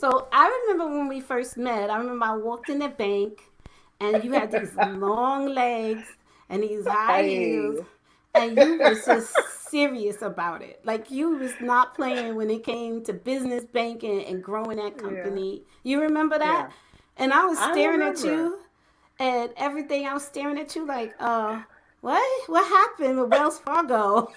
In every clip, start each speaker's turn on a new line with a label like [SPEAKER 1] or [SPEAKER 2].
[SPEAKER 1] So I remember when we first met. I remember I walked in the bank, and you had these long legs and these high heels,
[SPEAKER 2] Hey.
[SPEAKER 1] and you was just serious about it. Like you was not playing when it came to business banking and growing that
[SPEAKER 2] Yeah.
[SPEAKER 1] company. You remember that?
[SPEAKER 2] Yeah.
[SPEAKER 1] And I was
[SPEAKER 2] I
[SPEAKER 1] staring at
[SPEAKER 2] remember.
[SPEAKER 1] you, and everything. I was staring at you like, what? What happened with Wells Fargo?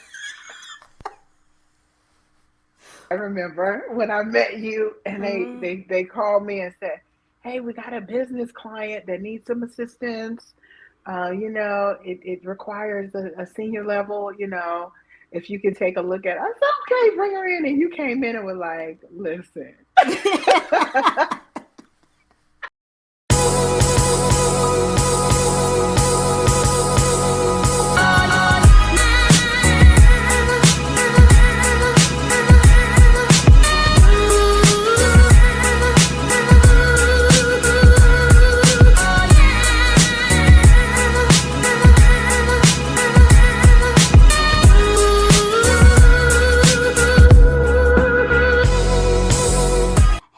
[SPEAKER 2] I remember when I met you and
[SPEAKER 1] Mm.
[SPEAKER 2] they called me and said, "Hey, we got a business client that needs some assistance. It requires a senior level, if you can take a look at it." I said, "Okay, bring her in." And you came in and were like, "Listen."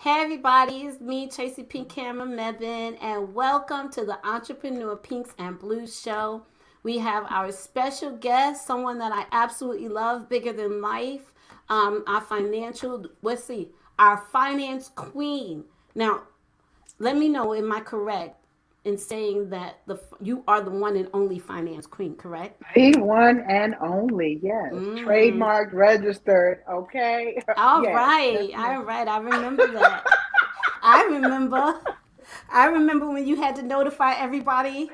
[SPEAKER 1] Hey everybody, it's me, Tracy Pink Cameron Mebin, and welcome to the Entrepreneur Pinks and Blues Show. We have our special guest, someone that I absolutely love, bigger than life, our financial, let's see, our finance queen. Now, let me know, am I correct in saying that you are the one and only finance queen, correct?
[SPEAKER 2] The one and only, yes.
[SPEAKER 1] Mm.
[SPEAKER 2] Trademarked, registered, okay?
[SPEAKER 1] All
[SPEAKER 2] Yes,
[SPEAKER 1] right, all
[SPEAKER 2] definitely.
[SPEAKER 1] right, I remember that. I remember. I remember when you had to notify everybody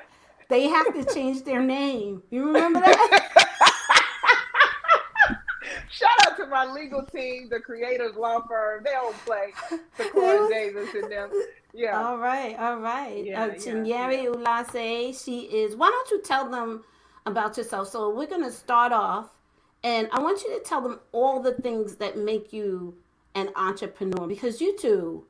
[SPEAKER 1] they have to change their name. You remember that?
[SPEAKER 2] Shout out to my legal team, the Creators Law Firm. They don't play.
[SPEAKER 1] They
[SPEAKER 2] Sequoia
[SPEAKER 1] was
[SPEAKER 2] Davis and them. Yeah,
[SPEAKER 1] all right, all right.
[SPEAKER 2] yeah.
[SPEAKER 1] Chinyere Ulasi, she is. Why don't you tell them about yourself? So we're gonna start off, and I want you to tell them all the things that make you an entrepreneur because you do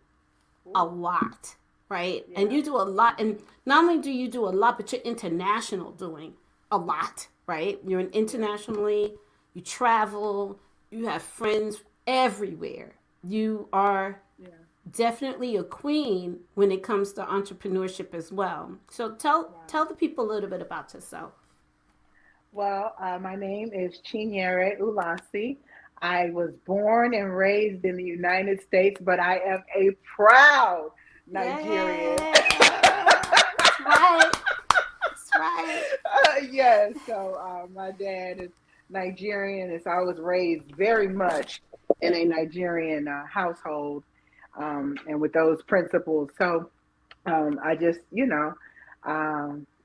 [SPEAKER 1] a
[SPEAKER 2] Ooh,
[SPEAKER 1] lot, right? And
[SPEAKER 2] yeah,
[SPEAKER 1] you do a lot, and not only do you do a lot, but you're international doing a lot, right? You're an
[SPEAKER 2] yeah,
[SPEAKER 1] internationally, you travel, you have friends everywhere. You are
[SPEAKER 2] yeah.
[SPEAKER 1] definitely a queen when it comes to entrepreneurship as well. So tell
[SPEAKER 2] Wow.
[SPEAKER 1] the people a little bit about yourself.
[SPEAKER 2] Well, my name is Chinyere Ulasi. I was born and raised in the United States, but I am a proud Nigerian.
[SPEAKER 1] Yeah, that's right. That's right.
[SPEAKER 2] Yes, so my dad is Nigerian, and so I was raised very much in a Nigerian household, and with those principles. So I just,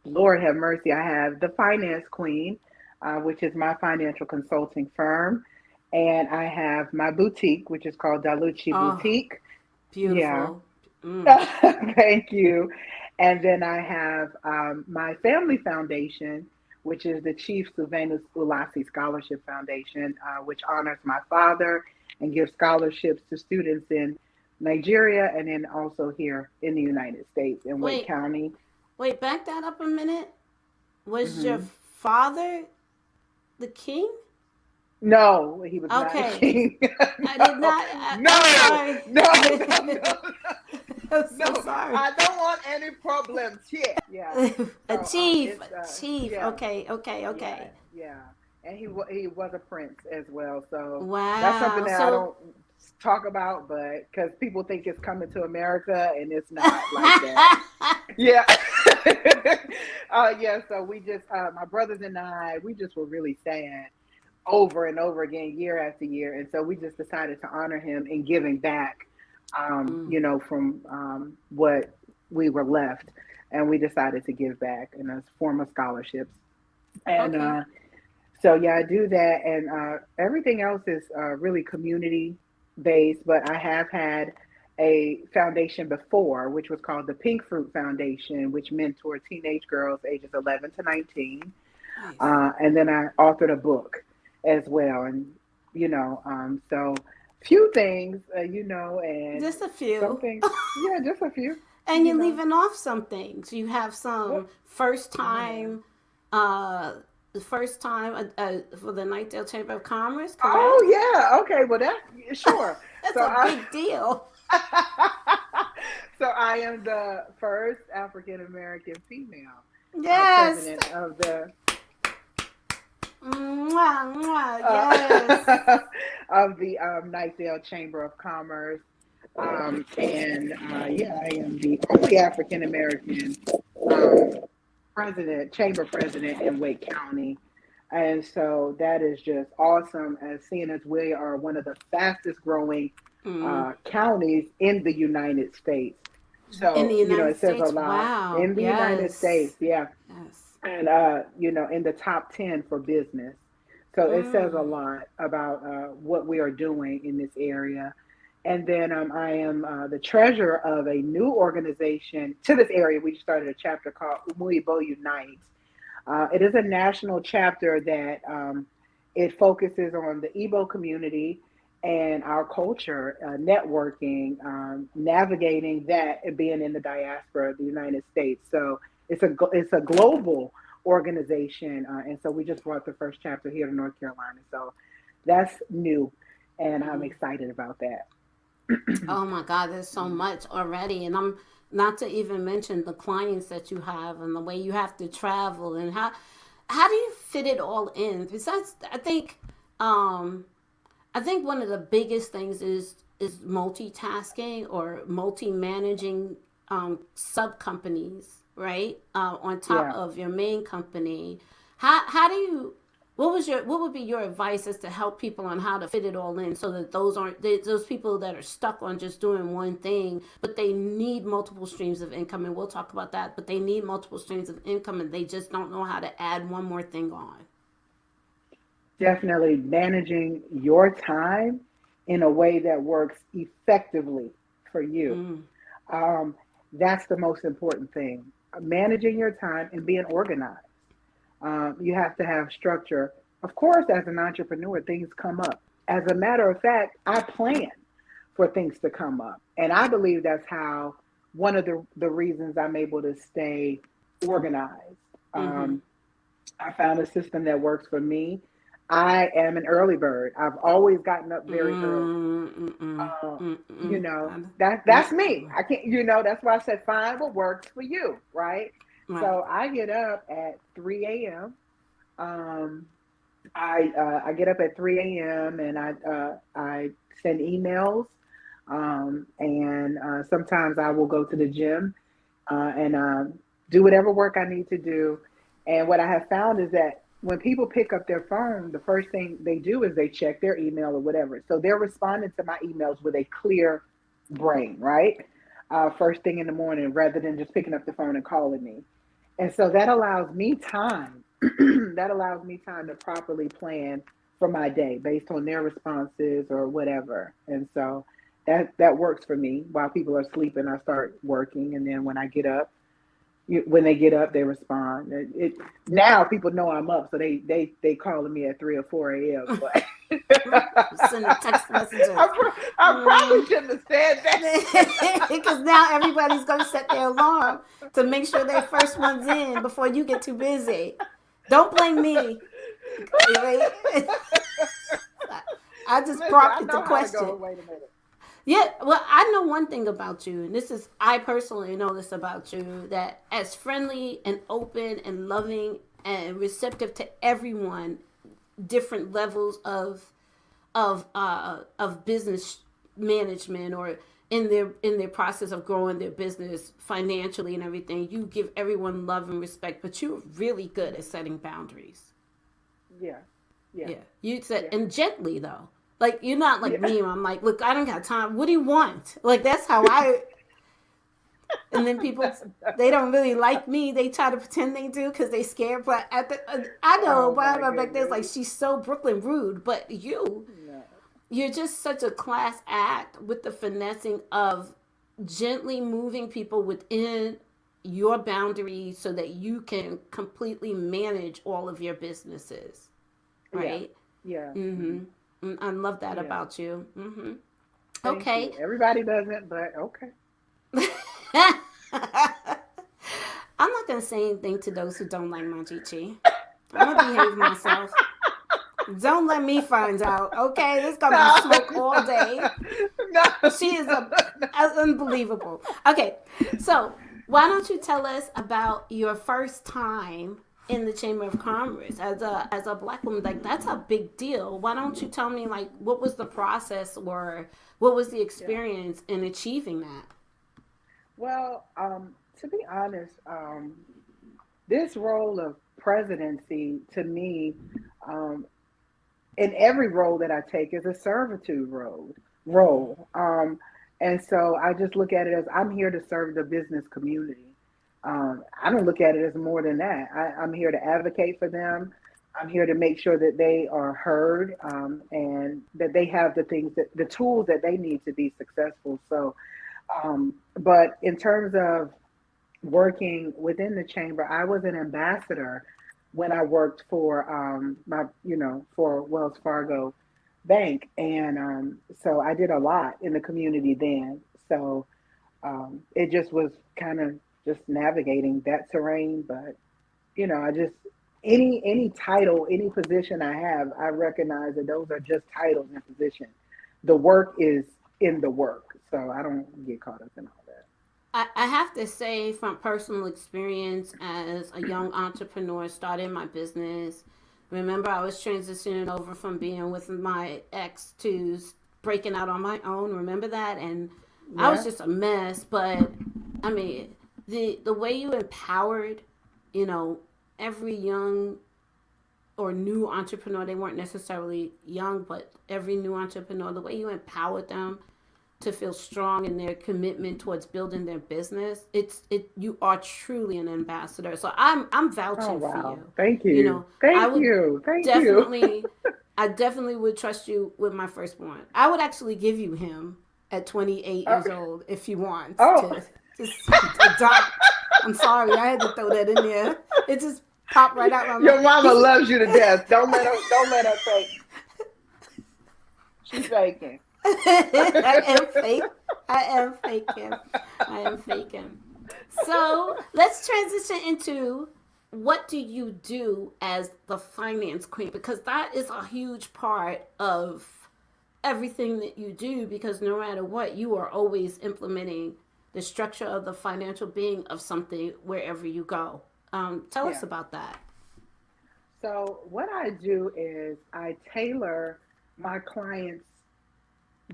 [SPEAKER 2] Lord have mercy, I have the Finance Queen, which is my financial consulting firm, and I have my boutique, which is called Dalucci
[SPEAKER 1] Oh,
[SPEAKER 2] Boutique. Yeah,
[SPEAKER 1] beautiful. Mm.
[SPEAKER 2] thank you. And then I have my family foundation, which is the Chief Sylvanus Ulasi Scholarship Foundation, which honors my father and gives scholarships to students in Nigeria and then also here in the United States in Wake
[SPEAKER 1] Wait,
[SPEAKER 2] County.
[SPEAKER 1] wait, back that up a minute. Was your
[SPEAKER 2] Hmm.
[SPEAKER 1] father the king?
[SPEAKER 2] No, he was not a
[SPEAKER 1] Okay.
[SPEAKER 2] king.
[SPEAKER 1] I did
[SPEAKER 2] No,
[SPEAKER 1] not. I'm
[SPEAKER 2] no,
[SPEAKER 1] sorry.
[SPEAKER 2] no, no, no,
[SPEAKER 1] I'm so
[SPEAKER 2] no.
[SPEAKER 1] sorry.
[SPEAKER 2] I don't want any problems here. Yeah.
[SPEAKER 1] A
[SPEAKER 2] So
[SPEAKER 1] chief.
[SPEAKER 2] it's
[SPEAKER 1] Chief.
[SPEAKER 2] yeah,
[SPEAKER 1] Okay. Okay.
[SPEAKER 2] yeah,
[SPEAKER 1] Okay.
[SPEAKER 2] yeah. And he was a prince as well. So that's something
[SPEAKER 1] Wow.
[SPEAKER 2] that I
[SPEAKER 1] So.
[SPEAKER 2] don't talk about, but because people think it's coming to America and it's not like that. Yeah. Yeah. So we just my brothers and I, we just were really sad over and over again, year after year. And so we just decided to honor him in giving back,
[SPEAKER 1] Mm,
[SPEAKER 2] from what we were left. And we decided to give back in a form of scholarships. And
[SPEAKER 1] okay.
[SPEAKER 2] so, yeah, I do that. And everything else is really community based. But I have had a foundation before, which was called the Pink Fruit Foundation, which mentored teenage girls ages 11 to 19.
[SPEAKER 1] Nice.
[SPEAKER 2] And then I authored a book as well. And, so few things, and
[SPEAKER 1] Just a
[SPEAKER 2] some
[SPEAKER 1] few.
[SPEAKER 2] things, yeah, just a few,
[SPEAKER 1] And
[SPEAKER 2] you
[SPEAKER 1] you're
[SPEAKER 2] know,
[SPEAKER 1] leaving off some things. You have
[SPEAKER 2] what,
[SPEAKER 1] some first
[SPEAKER 2] yeah.
[SPEAKER 1] time, the first time for the Nightdale Chamber of Commerce,
[SPEAKER 2] Oh,
[SPEAKER 1] correct?
[SPEAKER 2] yeah. Okay. Well, that, sure.
[SPEAKER 1] That's
[SPEAKER 2] So
[SPEAKER 1] a
[SPEAKER 2] I,
[SPEAKER 1] big deal.
[SPEAKER 2] I am the first African American female
[SPEAKER 1] Yes.
[SPEAKER 2] president of the
[SPEAKER 1] Mwah, mwah, yes.
[SPEAKER 2] of the Nightdale Chamber of Commerce. And yeah, I am the only African American um, chamber president in Wake County. And so that is just awesome, as seeing as we are one of the fastest growing
[SPEAKER 1] Mm.
[SPEAKER 2] counties in the United States.
[SPEAKER 1] In the
[SPEAKER 2] So,
[SPEAKER 1] United
[SPEAKER 2] it says a
[SPEAKER 1] States,
[SPEAKER 2] lot
[SPEAKER 1] wow.
[SPEAKER 2] in the United
[SPEAKER 1] Yes.
[SPEAKER 2] States, yeah.
[SPEAKER 1] Yes.
[SPEAKER 2] And, in the top 10 for business. So it says a
[SPEAKER 1] Mm.
[SPEAKER 2] lot about what we are doing in this area. And then I am the treasurer of a new organization to this area. We started a chapter called Umuibo Unites. It is a national chapter that it focuses on the Igbo community and our culture, networking, navigating that, and being in the diaspora of the United States. So it's a global organization, and so we just brought the first chapter here to North Carolina. So that's new, and I'm
[SPEAKER 1] Mm.
[SPEAKER 2] excited about that.
[SPEAKER 1] Oh my God, there's so much already. And I'm not to even mention the clients that you have and the way you have to travel and how do you fit it all in? Besides, um I think one of the biggest things is multitasking or multi managing sub companies, right? On top
[SPEAKER 2] Yeah.
[SPEAKER 1] of your main company. How do you what would be your advice as to help people on how to fit it all in so that those people that are stuck on just doing one thing, but they need multiple streams of income, and we'll talk about that, but they need multiple streams of income and they just don't know how to add one more thing on.
[SPEAKER 2] Definitely managing your time in a way that works effectively for you.
[SPEAKER 1] Mm,
[SPEAKER 2] Um, that's the most important thing. Managing your time and being organized. You have to have structure. Of course, as an entrepreneur, things come up. As a matter of fact, I plan for things to come up. And I believe that's how one of the reasons I'm able to stay organized.
[SPEAKER 1] mm-hmm.
[SPEAKER 2] Um, I found a system that works for me. I am an early bird. I've always gotten up very early.
[SPEAKER 1] Mm, mm, mm,
[SPEAKER 2] Uh,
[SPEAKER 1] mm, mm.
[SPEAKER 2] that's me. I can't. That's why I said find what works for you, right?
[SPEAKER 1] Right.
[SPEAKER 2] So I get up at 3 a.m. Um, I get up at 3 a.m. and I send emails, and sometimes I will go to the gym and do whatever work I need to do. And what I have found is that when people pick up their phone, the first thing they do is they check their email or whatever. So they're responding to my emails with a clear brain, right? First thing in the morning, rather than just picking up the phone and calling me. And so that allows me time. That allows me time to properly plan for my day based on their responses or whatever. And so that works for me. While people are sleeping, I start working, and then when I get up, when they get up, they respond. Now people know I'm up, so they calling me at 3 or 4 a.m. But
[SPEAKER 1] Sending text messages.
[SPEAKER 2] I probably shouldn't have said that.
[SPEAKER 1] Because now everybody's going to set their alarm to make sure they're first ones in before you get too busy. Don't blame me. Right? I just
[SPEAKER 2] Listen, I
[SPEAKER 1] prompted the
[SPEAKER 2] know how to
[SPEAKER 1] question.
[SPEAKER 2] go. Wait a minute.
[SPEAKER 1] Yeah, well, I know one thing about you, and I personally know this about you, that as friendly and open and loving and receptive to everyone, different levels of business management or in their process of growing their business financially and everything, you give everyone love and respect, but you're really good at setting boundaries.
[SPEAKER 2] Yeah, yeah,
[SPEAKER 1] Yeah, you said,
[SPEAKER 2] yeah,
[SPEAKER 1] and gently though. Like you're not like
[SPEAKER 2] yeah.
[SPEAKER 1] me. Where I'm like, look, I don't got time. What do you want? Like that's how I. And then people, they don't really like me. They try to pretend they do because they scared. But I know,
[SPEAKER 2] Oh
[SPEAKER 1] but
[SPEAKER 2] my
[SPEAKER 1] I'm back there's like
[SPEAKER 2] goodness.
[SPEAKER 1] she's so Brooklyn rude. But
[SPEAKER 2] No.
[SPEAKER 1] you're just such a class act with the finessing of gently moving people within your boundaries so that you can completely manage all of your businesses,
[SPEAKER 2] Yeah,
[SPEAKER 1] right?
[SPEAKER 2] yeah,
[SPEAKER 1] Mm-hmm. I love that
[SPEAKER 2] yeah.
[SPEAKER 1] about you. Mm-hmm.
[SPEAKER 2] Thank
[SPEAKER 1] Okay.
[SPEAKER 2] you. Everybody doesn't, but okay.
[SPEAKER 1] I'm not gonna say anything to those who don't like my Chi. I'm gonna behave myself. Don't let me find out. Okay, there's gonna be
[SPEAKER 2] No,
[SPEAKER 1] smoke all day.
[SPEAKER 2] No,
[SPEAKER 1] She is
[SPEAKER 2] no, no.
[SPEAKER 1] unbelievable. Okay, so why don't you tell us about your first time in the Chamber of Commerce as a black woman? Like that's a big deal. Why don't you tell me like what was the process or what was the
[SPEAKER 2] Yeah.
[SPEAKER 1] experience in achieving that?
[SPEAKER 2] Well, to be honest, this role of presidency to me, um, in every role that I take is a servitude
[SPEAKER 1] Mm.
[SPEAKER 2] role. And so I just look at it as I'm here to serve the business community. I don't look at it as more than that. I'm here to advocate for them. I'm here to make sure that they are heard, and that they have the tools that they need to be successful. So, but in terms of working within the chamber, I was an ambassador when I worked for for Wells Fargo Bank, and so I did a lot in the community then. So it just was kind of just navigating that terrain, but I just any title, any position I have, I recognize that those are just titles and positions. The work is in the work, so I don't get caught up in all that.
[SPEAKER 1] I have to say from personal experience as a young entrepreneur starting my business, remember I was transitioning over from being with my ex to breaking out on my own. Remember that? And I was
[SPEAKER 2] Yeah.
[SPEAKER 1] just a mess. But I mean, the way you empowered, you know, every young or new entrepreneur, they weren't necessarily young, but every new entrepreneur, the way you empowered them to feel strong in their commitment towards building their business, you are truly an ambassador. So I'm
[SPEAKER 2] Oh,
[SPEAKER 1] vouching for
[SPEAKER 2] wow.
[SPEAKER 1] you.
[SPEAKER 2] Thank
[SPEAKER 1] You
[SPEAKER 2] you.
[SPEAKER 1] know, I
[SPEAKER 2] Thank
[SPEAKER 1] would
[SPEAKER 2] you. Thank you.
[SPEAKER 1] definitely I definitely would trust you with my firstborn. I would actually give you him at 28
[SPEAKER 2] Uh,
[SPEAKER 1] years old if you want
[SPEAKER 2] oh,
[SPEAKER 1] to just adopt. I'm sorry, I had to throw that in there. It just popped right out my mouth.
[SPEAKER 2] your mama
[SPEAKER 1] He's
[SPEAKER 2] loves you to death. Don't let her fake. She faking.
[SPEAKER 1] I am fake. I am faking. I am faking. So let's transition into what do you do as the finance queen? Because that is a huge part of everything that you do, because no matter what, you are always implementing the structure of the financial being of something wherever you go. Tell us
[SPEAKER 2] Yeah.
[SPEAKER 1] about that.
[SPEAKER 2] So what I do is I tailor my clients'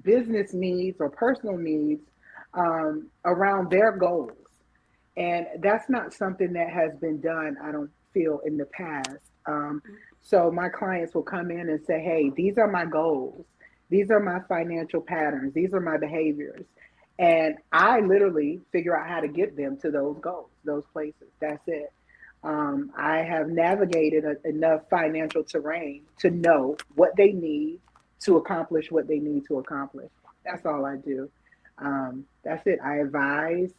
[SPEAKER 2] business needs or personal needs around their goals. And that's not something that has been done, I don't feel, in the past. So my clients will come in and say, hey, these are my goals. These are my financial patterns. These are my behaviors. And I literally figure out how to get them to those goals, those places. That's it. I have navigated enough financial terrain to know what they need to accomplish what they need to accomplish. That's all I do. That's it. I advise.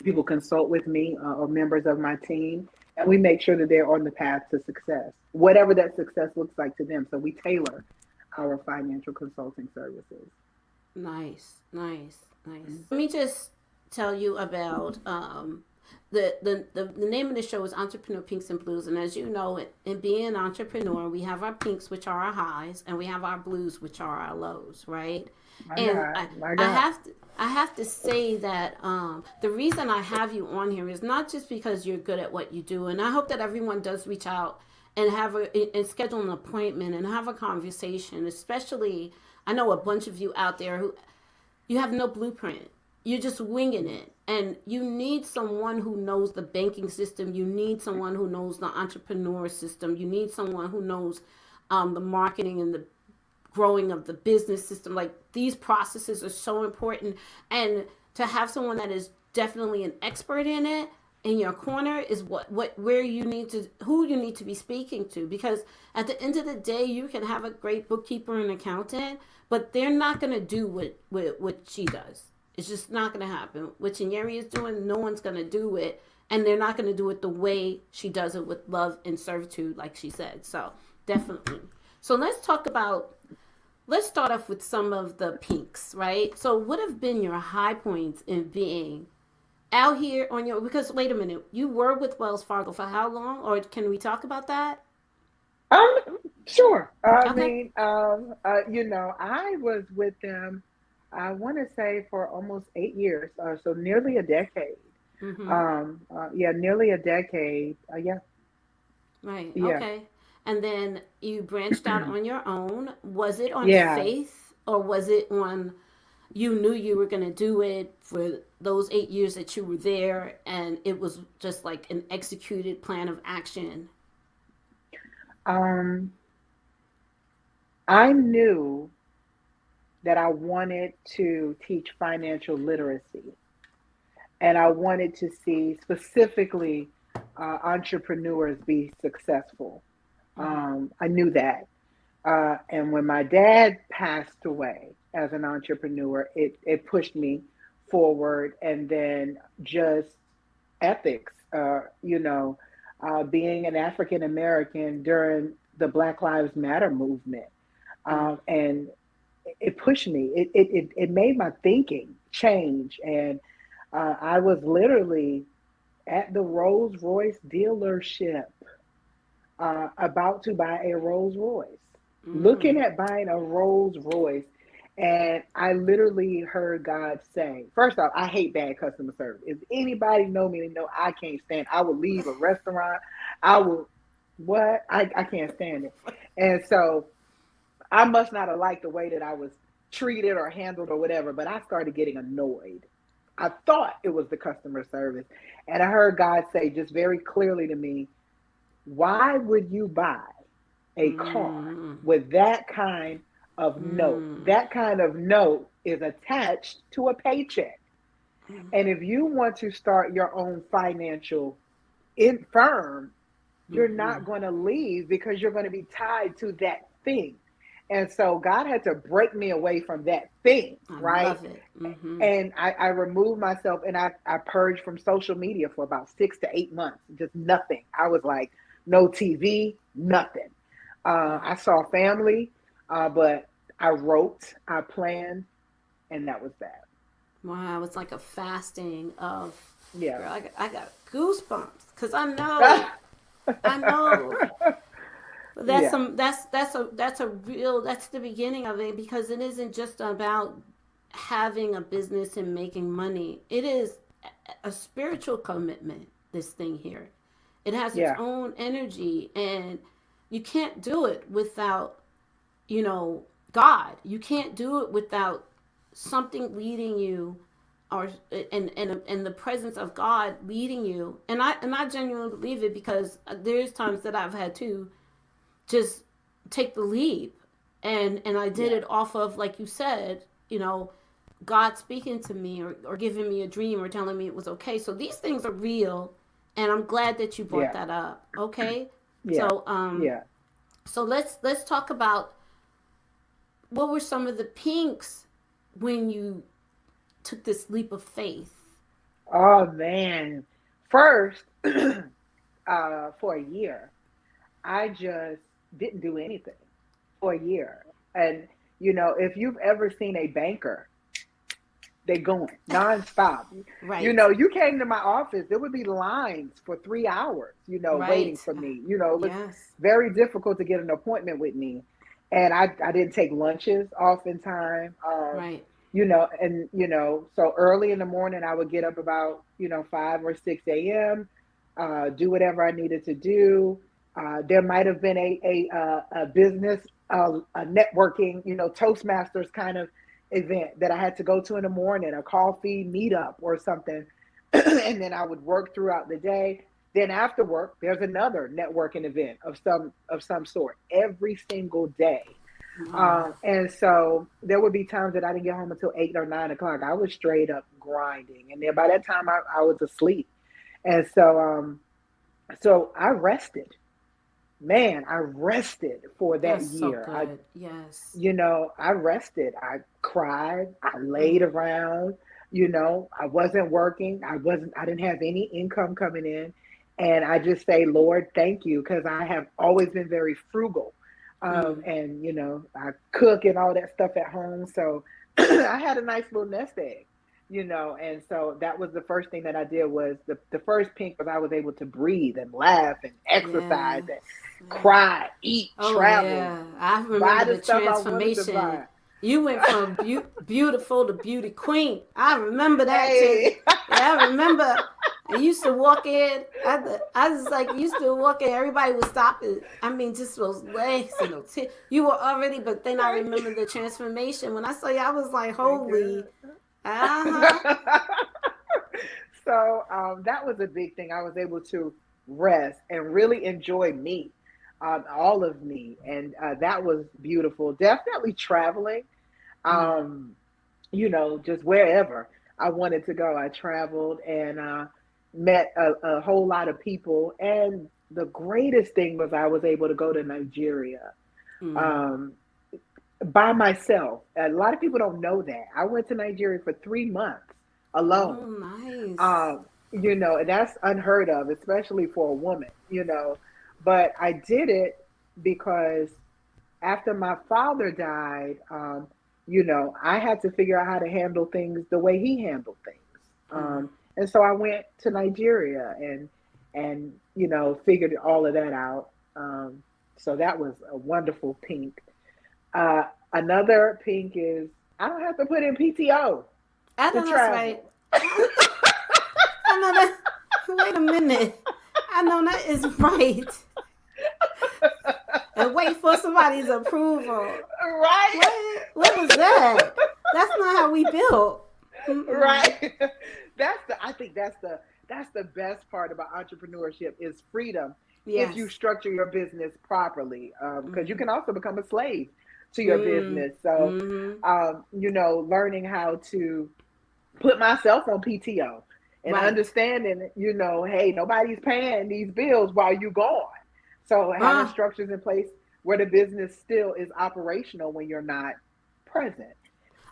[SPEAKER 2] People consult with me, or members of my team, and we make sure that they're on the path to success, whatever that success looks like to them. So we tailor our financial consulting services.
[SPEAKER 1] Nice, nice, nice.
[SPEAKER 2] Mhm.
[SPEAKER 1] Let me just tell you about the name of the show is Entrepreneur Pinks and Blues, and as you know, in being an entrepreneur, we have our pinks, which are our highs, and we have our blues, which are our lows, right?
[SPEAKER 2] My
[SPEAKER 1] And
[SPEAKER 2] God, my
[SPEAKER 1] I
[SPEAKER 2] God.
[SPEAKER 1] have to. I have to say that the reason I have you on here is not just because you're good at what you do, and I hope that everyone does reach out and and schedule an appointment and have a conversation. Especially, I know a bunch of you out there who you have no blueprint. You're just winging it. And you need someone who knows the banking system. You need someone who knows the entrepreneur system. You need someone who knows the marketing and the growing of the business system. Like these processes are so important. And to have someone that is definitely an expert in it in your corner is where you need to who you need to be speaking to, because at the end of the day you can have a great bookkeeper and accountant, but they're not going to do what she does. It's just not going to happen. What Chinyere is doing, no one's going to do it, and they're not going to do it the way she does it, with love and servitude, like she said. So definitely. So let's start off with some of the peaks, right? So what have been your high points in being out here on your, because wait a minute, you were with Wells Fargo for how long, or can we talk about that?
[SPEAKER 2] Um, sure. I
[SPEAKER 1] Okay.
[SPEAKER 2] mean, I was with them. I want to say for almost 8 years, so nearly a decade.
[SPEAKER 1] Mm-hmm.
[SPEAKER 2] Yeah, nearly a decade. Yeah,
[SPEAKER 1] Right.
[SPEAKER 2] yeah,
[SPEAKER 1] Okay. And then you branched out on your own. Was it on
[SPEAKER 2] yeah.
[SPEAKER 1] faith or was it on you knew you were going to do it for those 8 years that you were there and it was just like an executed plan of action?
[SPEAKER 2] Um, I knew that I wanted to teach financial literacy, and I wanted to see specifically entrepreneurs be successful.
[SPEAKER 1] Mm-hmm.
[SPEAKER 2] I knew that. And when my dad passed away as an entrepreneur, it pushed me forward. And then just ethics, being an African American during the Black Lives Matter movement. And it pushed me. It made my thinking change. And I was literally at the Rolls Royce dealership about to buy a Rolls Royce,
[SPEAKER 1] Mm-hmm.
[SPEAKER 2] looking at buying a Rolls Royce. And I literally heard God say, first off, I hate bad customer service. If anybody know me, they know I can't stand. I will leave a restaurant. I will, what? I can't stand it. And so I must not have liked the way that I was treated or handled or whatever, but I started getting annoyed. I thought it was the customer service. And I heard God say just very clearly to me, why would you buy a car
[SPEAKER 1] Mm-hmm.
[SPEAKER 2] with that kind of note? That kind of note is attached to a paycheck. And if you want to start your own financial firm, you're
[SPEAKER 1] Mm-hmm.
[SPEAKER 2] not going to leave because you're going to be tied to that thing. And so God had to break me away from that thing,
[SPEAKER 1] I
[SPEAKER 2] right?
[SPEAKER 1] love it. Mm-hmm.
[SPEAKER 2] And I removed myself and I purged from social media for about 6 to 8 months, just nothing. I was like, no TV, nothing. I saw family, but I wrote, I planned, and that was that.
[SPEAKER 1] Wow, it's like a fasting of,
[SPEAKER 2] Yeah.
[SPEAKER 1] girl, I got goosebumps because I know that's
[SPEAKER 2] Yeah.
[SPEAKER 1] some that's a real that's the beginning of it because it isn't just about having a business and making money. It is a spiritual commitment. This thing here, it has its
[SPEAKER 2] Yeah.
[SPEAKER 1] own energy, and you can't do it without you know God. You can't do it without something leading you or and the presence of God leading you. And I genuinely believe it because there's times that I've had to just take the leap and I did
[SPEAKER 2] Yeah.
[SPEAKER 1] it off of like you said, God speaking to me or giving me a dream or telling me it was okay. So these things are real and I'm glad that you brought
[SPEAKER 2] Yeah.
[SPEAKER 1] that up. Okay?
[SPEAKER 2] Yeah.
[SPEAKER 1] So
[SPEAKER 2] Yeah.
[SPEAKER 1] so let's talk about what were some of the pinks when you took this leap of faith.
[SPEAKER 2] Oh man. First, for a year, I just didn't do anything for a year. And if you've ever seen a banker, they going nonstop.
[SPEAKER 1] Right.
[SPEAKER 2] You came to my office, there would be lines for 3 hours, waiting
[SPEAKER 1] Right.
[SPEAKER 2] for me. It was
[SPEAKER 1] Yes.
[SPEAKER 2] very difficult to get an appointment with me. And I didn't take lunches oftentimes.
[SPEAKER 1] Right.
[SPEAKER 2] So early in the morning, I would get up about, 5 or 6 a.m., do whatever I needed to do. There might have been a business, a networking, Toastmasters kind of event that I had to go to in the morning, a coffee meetup or something. And then I would work throughout the day. Then after work, there's another networking event of some sort every single day.
[SPEAKER 1] Wow.
[SPEAKER 2] And so there would be times that I didn't get home until 8 or 9 o'clock. I was straight up grinding, and then by that time I was asleep. And so I rested. Man, I rested for that
[SPEAKER 1] That's so
[SPEAKER 2] year.
[SPEAKER 1] good. Yes.
[SPEAKER 2] I rested. I cried. I laid
[SPEAKER 1] Mm.
[SPEAKER 2] around. I wasn't working. I didn't have any income coming in. And I just say, Lord, thank you, because I have always been very frugal.
[SPEAKER 1] Mm.
[SPEAKER 2] And, I cook and all that stuff at home. So I had a nice little nest egg, and so that was the first thing that I did was the first pink was I was able to breathe and laugh and
[SPEAKER 1] Yes.
[SPEAKER 2] exercise and cry, eat,
[SPEAKER 1] Oh
[SPEAKER 2] travel,
[SPEAKER 1] yeah. I
[SPEAKER 2] buy
[SPEAKER 1] remember
[SPEAKER 2] the
[SPEAKER 1] the
[SPEAKER 2] stuff I wanted to
[SPEAKER 1] transformation.
[SPEAKER 2] buy.
[SPEAKER 1] You went from beautiful to beauty queen. I remember that, Chase.
[SPEAKER 2] Hey.
[SPEAKER 1] Yeah, I remember. I used to walk in. I was like, used to walk in. Everybody would stop it. I mean, just those legs and those tits. You were already, but then I
[SPEAKER 2] Thank
[SPEAKER 1] remember the transformation. When I saw you, I was like,
[SPEAKER 2] you.
[SPEAKER 1] holy. Uh huh.
[SPEAKER 2] So that was a big thing. I was able to rest and really enjoy me, all of me, and that was beautiful. Definitely traveling, um, just wherever I wanted to go. I traveled and met a whole lot of people. And the greatest thing was I was able to go to Nigeria.
[SPEAKER 1] Mm.
[SPEAKER 2] Um, by myself. A lot of people don't know that. I went to Nigeria for 3 months alone.
[SPEAKER 1] Oh, nice.
[SPEAKER 2] Um, and that's unheard of, especially for a woman. But I did it because after my father died, I had to figure out how to handle things the way he handled things.
[SPEAKER 1] Mm.
[SPEAKER 2] And so I went to Nigeria and figured all of that out. So that was a wonderful pink. Uh, Another pink is I don't have to put in PTO
[SPEAKER 1] I
[SPEAKER 2] to
[SPEAKER 1] know that's right.
[SPEAKER 2] travel.
[SPEAKER 1] I know that. Wait a minute. I know that is right. And wait for somebody's approval.
[SPEAKER 2] Right?
[SPEAKER 1] What was that? That's not how we built. Mm-mm.
[SPEAKER 2] Right. I think that's the best part about entrepreneurship is freedom if you
[SPEAKER 1] Yes.
[SPEAKER 2] structure your business properly. Because you
[SPEAKER 1] Mm-hmm.
[SPEAKER 2] can also become a slave to your
[SPEAKER 1] Mm.
[SPEAKER 2] business. So,
[SPEAKER 1] Mm-hmm.
[SPEAKER 2] learning how to put myself on PTO and
[SPEAKER 1] Right.
[SPEAKER 2] understanding, hey, nobody's paying these bills while you gone. So having
[SPEAKER 1] Ah.
[SPEAKER 2] structures in place where the business still is operational when you're not present.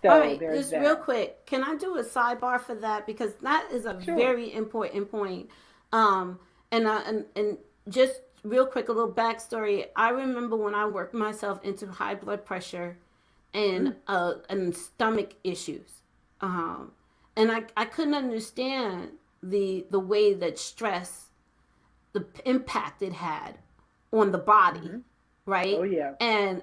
[SPEAKER 1] All
[SPEAKER 2] So
[SPEAKER 1] right.
[SPEAKER 2] there's
[SPEAKER 1] Just real
[SPEAKER 2] that.
[SPEAKER 1] quick. Can I do a sidebar for that because that is a
[SPEAKER 2] Sure.
[SPEAKER 1] very important point. Um. And just real quick, a little backstory. I remember when I worked myself into high blood pressure and stomach issues. Um, and I couldn't understand the way that stress, the impact it had on the body,
[SPEAKER 2] Mm-hmm. Oh
[SPEAKER 1] right?
[SPEAKER 2] yeah.
[SPEAKER 1] And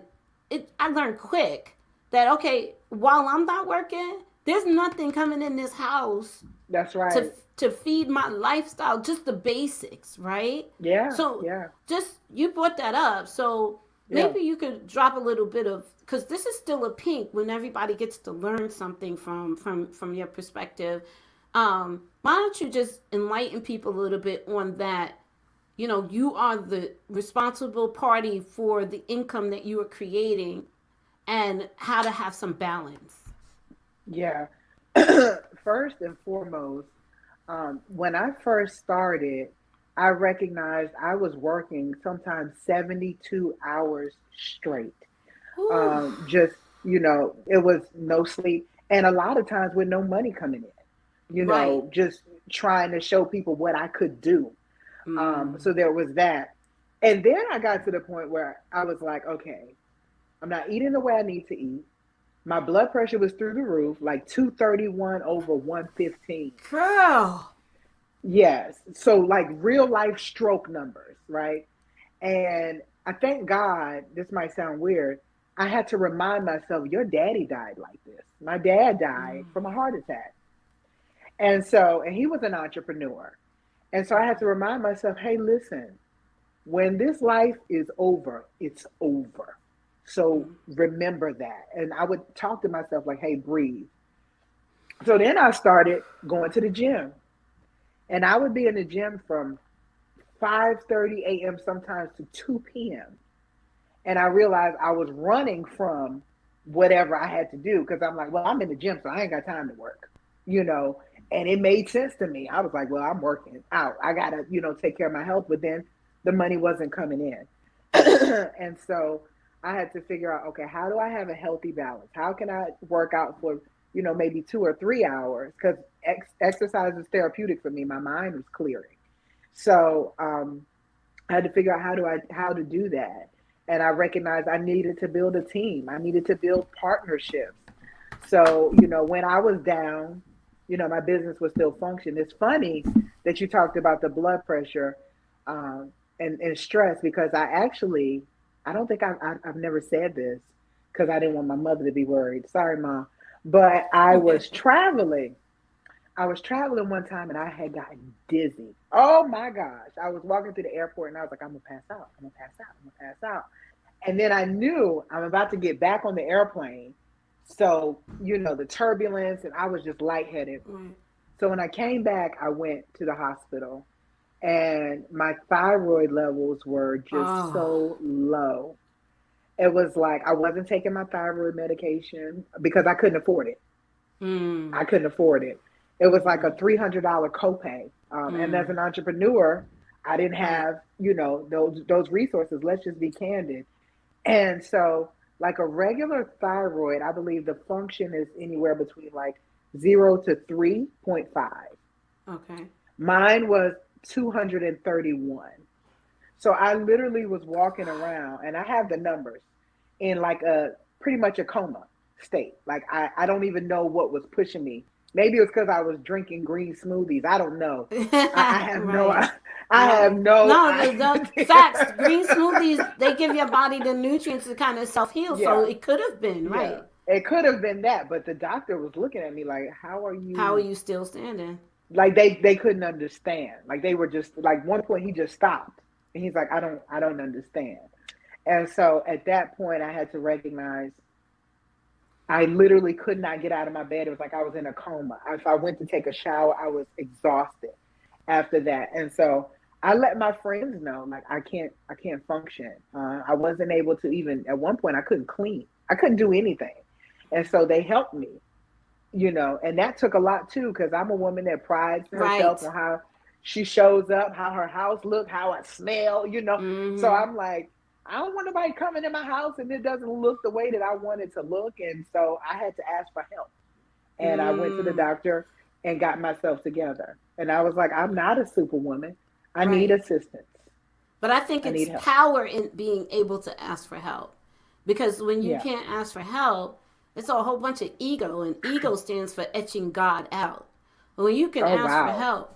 [SPEAKER 1] I learned quick that okay, while I'm not working, there's nothing coming in this house
[SPEAKER 2] That's
[SPEAKER 1] to
[SPEAKER 2] right.
[SPEAKER 1] to feed my lifestyle, just the basics, right?
[SPEAKER 2] Yeah.
[SPEAKER 1] So
[SPEAKER 2] Yeah.
[SPEAKER 1] just you brought that up, so
[SPEAKER 2] Yeah.
[SPEAKER 1] maybe you could drop a little bit of because this is still a pink when everybody gets to learn something from your perspective. Why don't you just enlighten people a little bit on that? You are the responsible party for the income that you are creating and how to have some balance.
[SPEAKER 2] Yeah. First and foremost, when I first started, I recognized I was working sometimes 72 hours straight.
[SPEAKER 1] Whew.
[SPEAKER 2] Just, it was no sleep. And a lot of times with no money coming in,
[SPEAKER 1] Right.
[SPEAKER 2] just trying to show people what I could do.
[SPEAKER 1] Mm.
[SPEAKER 2] So there was that. And then I got to the point where I was like, okay, I'm not eating the way I need to eat. My blood pressure was through the roof, like 231 over 115.
[SPEAKER 1] Girl.
[SPEAKER 2] Yes. So like real life stroke numbers, right? And I thank God, this might sound weird. I had to remind myself, your daddy died like this. My dad died from a heart attack. And he was an entrepreneur. And so I had to remind myself, hey, listen, when this life is over, it's over. So remember that. And I would talk to myself like, hey, breathe. So then I started going to the gym. And I would be in the gym from 5:30 a.m. sometimes to 2 p.m. And I realized I was running from whatever I had to do because I'm like, well, I'm in the gym, so I ain't got time to work, you know. And it made sense to me. I was like, well, I'm working out. I gotta, take care of my health. But then the money wasn't coming in. And so I had to figure out, okay, how do I have a healthy balance? How can I work out for, maybe 2 or 3 hours? Because exercise is therapeutic for me. My mind was clearing. So I had to figure out how to do that. And I recognized I needed to build a team. I needed to build partnerships. So, when I was down, my business was still functioning. It's funny that you talked about the blood pressure and stress because I don't think I've never said this. because I didn't want my mother to be worried. Sorry, Mom. But I was traveling one time and I had gotten dizzy. Oh my gosh. I was walking through the airport and I was like, I'm going to pass out. I'm going to pass out. I'm going to pass out. And then I knew I'm about to get back on the airplane. So, the turbulence, and I was just lightheaded.
[SPEAKER 1] Right.
[SPEAKER 2] So when I came back, I went to the hospital and my thyroid levels were just
[SPEAKER 1] Oh.
[SPEAKER 2] so low. It was like I wasn't taking my thyroid medication because I couldn't afford it.
[SPEAKER 1] Mm.
[SPEAKER 2] I couldn't afford it. It was like a
[SPEAKER 1] Mm.
[SPEAKER 2] $300 copay. And as
[SPEAKER 1] Mm.
[SPEAKER 2] an entrepreneur, I didn't
[SPEAKER 1] Right.
[SPEAKER 2] have, those resources. Let's just be candid. And so, like a regular thyroid, I believe the function is anywhere between like 0 to 3.5.
[SPEAKER 1] Okay.
[SPEAKER 2] Mine was 231. So I literally was walking around, and I have the numbers, in like a pretty much a coma state. Like I don't even know what was pushing me. Maybe it was because I was drinking green smoothies. I don't know. I have no
[SPEAKER 1] Right.
[SPEAKER 2] I have
[SPEAKER 1] Right.
[SPEAKER 2] no
[SPEAKER 1] No, the facts.
[SPEAKER 2] idea.
[SPEAKER 1] Green smoothies, they give your body the nutrients to kind of self heal. So
[SPEAKER 2] Yeah,
[SPEAKER 1] it could have been,
[SPEAKER 2] yeah.
[SPEAKER 1] right.
[SPEAKER 2] It could have been that, but the doctor was looking at me like, "How are
[SPEAKER 1] How are
[SPEAKER 2] you?"
[SPEAKER 1] you still standing?
[SPEAKER 2] Like they couldn't understand. Like they were just like one point he just stopped and he's like, I don't understand." And so at that point, I had to recognize I literally could not get out of my bed. It was like I was in a coma. If I went to take a shower, I was exhausted after that. And so I let my friends know, like I can't function. I wasn't able to even at one point. I couldn't clean. I couldn't do anything. And so they helped me, and that took a lot too, because I'm a woman that prides herself
[SPEAKER 1] Right.
[SPEAKER 2] on how she shows up, how her house look, how I smell. So
[SPEAKER 1] Mm-hmm.
[SPEAKER 2] I'm like, I don't want nobody coming in my house and it doesn't look the way that I want it to look. And so I had to ask for help. And I went to the
[SPEAKER 1] Mm.
[SPEAKER 2] doctor and got myself together. And I was like, I'm not a superwoman. I need
[SPEAKER 1] Right.
[SPEAKER 2] assistance.
[SPEAKER 1] But I think
[SPEAKER 2] I need
[SPEAKER 1] it's
[SPEAKER 2] help.
[SPEAKER 1] power in being able to ask for help. Because when you
[SPEAKER 2] Yeah.
[SPEAKER 1] can't ask for help, it's a whole bunch of ego, and ego stands for etching God out. But when you can
[SPEAKER 2] Oh,
[SPEAKER 1] ask for
[SPEAKER 2] wow.
[SPEAKER 1] help,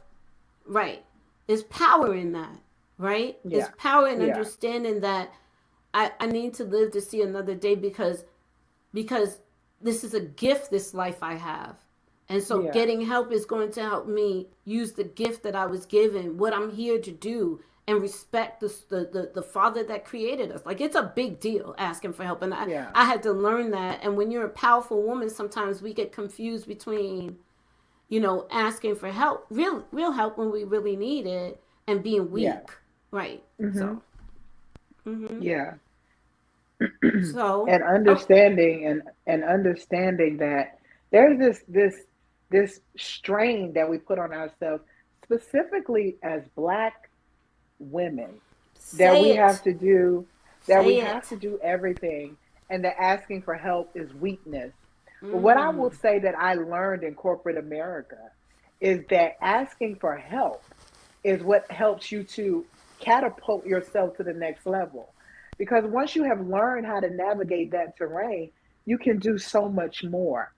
[SPEAKER 1] right, there's power in that, right? There's
[SPEAKER 2] Yeah.
[SPEAKER 1] power in
[SPEAKER 2] Yeah.
[SPEAKER 1] understanding that I need to live to see another day because this is a gift, this life I have. And so
[SPEAKER 2] Yeah.
[SPEAKER 1] getting help is going to help me use the gift that I was given, what I'm here to do, and respect the father that created us. Like, it's a big deal asking for help. And
[SPEAKER 2] Yeah.
[SPEAKER 1] I had to learn that. And when you're a powerful woman, sometimes we get confused between, asking for help, real help when we really need it, and being
[SPEAKER 2] Yeah.
[SPEAKER 1] weak. Right.
[SPEAKER 2] Hmm.
[SPEAKER 1] So, mm-hmm.
[SPEAKER 2] Yeah.
[SPEAKER 1] So,
[SPEAKER 2] And
[SPEAKER 1] oh,
[SPEAKER 2] understanding that there's this strain that we put on ourselves, specifically as Black women, that
[SPEAKER 1] say
[SPEAKER 2] we
[SPEAKER 1] it.
[SPEAKER 2] have to do that we
[SPEAKER 1] Say
[SPEAKER 2] have
[SPEAKER 1] it.
[SPEAKER 2] to do everything, and that asking for help is weakness. But what I will
[SPEAKER 1] Mm,
[SPEAKER 2] say that I learned in corporate America is that asking for help is what helps you to catapult yourself to the next level. Because once you have learned how to navigate that terrain, you can do so much more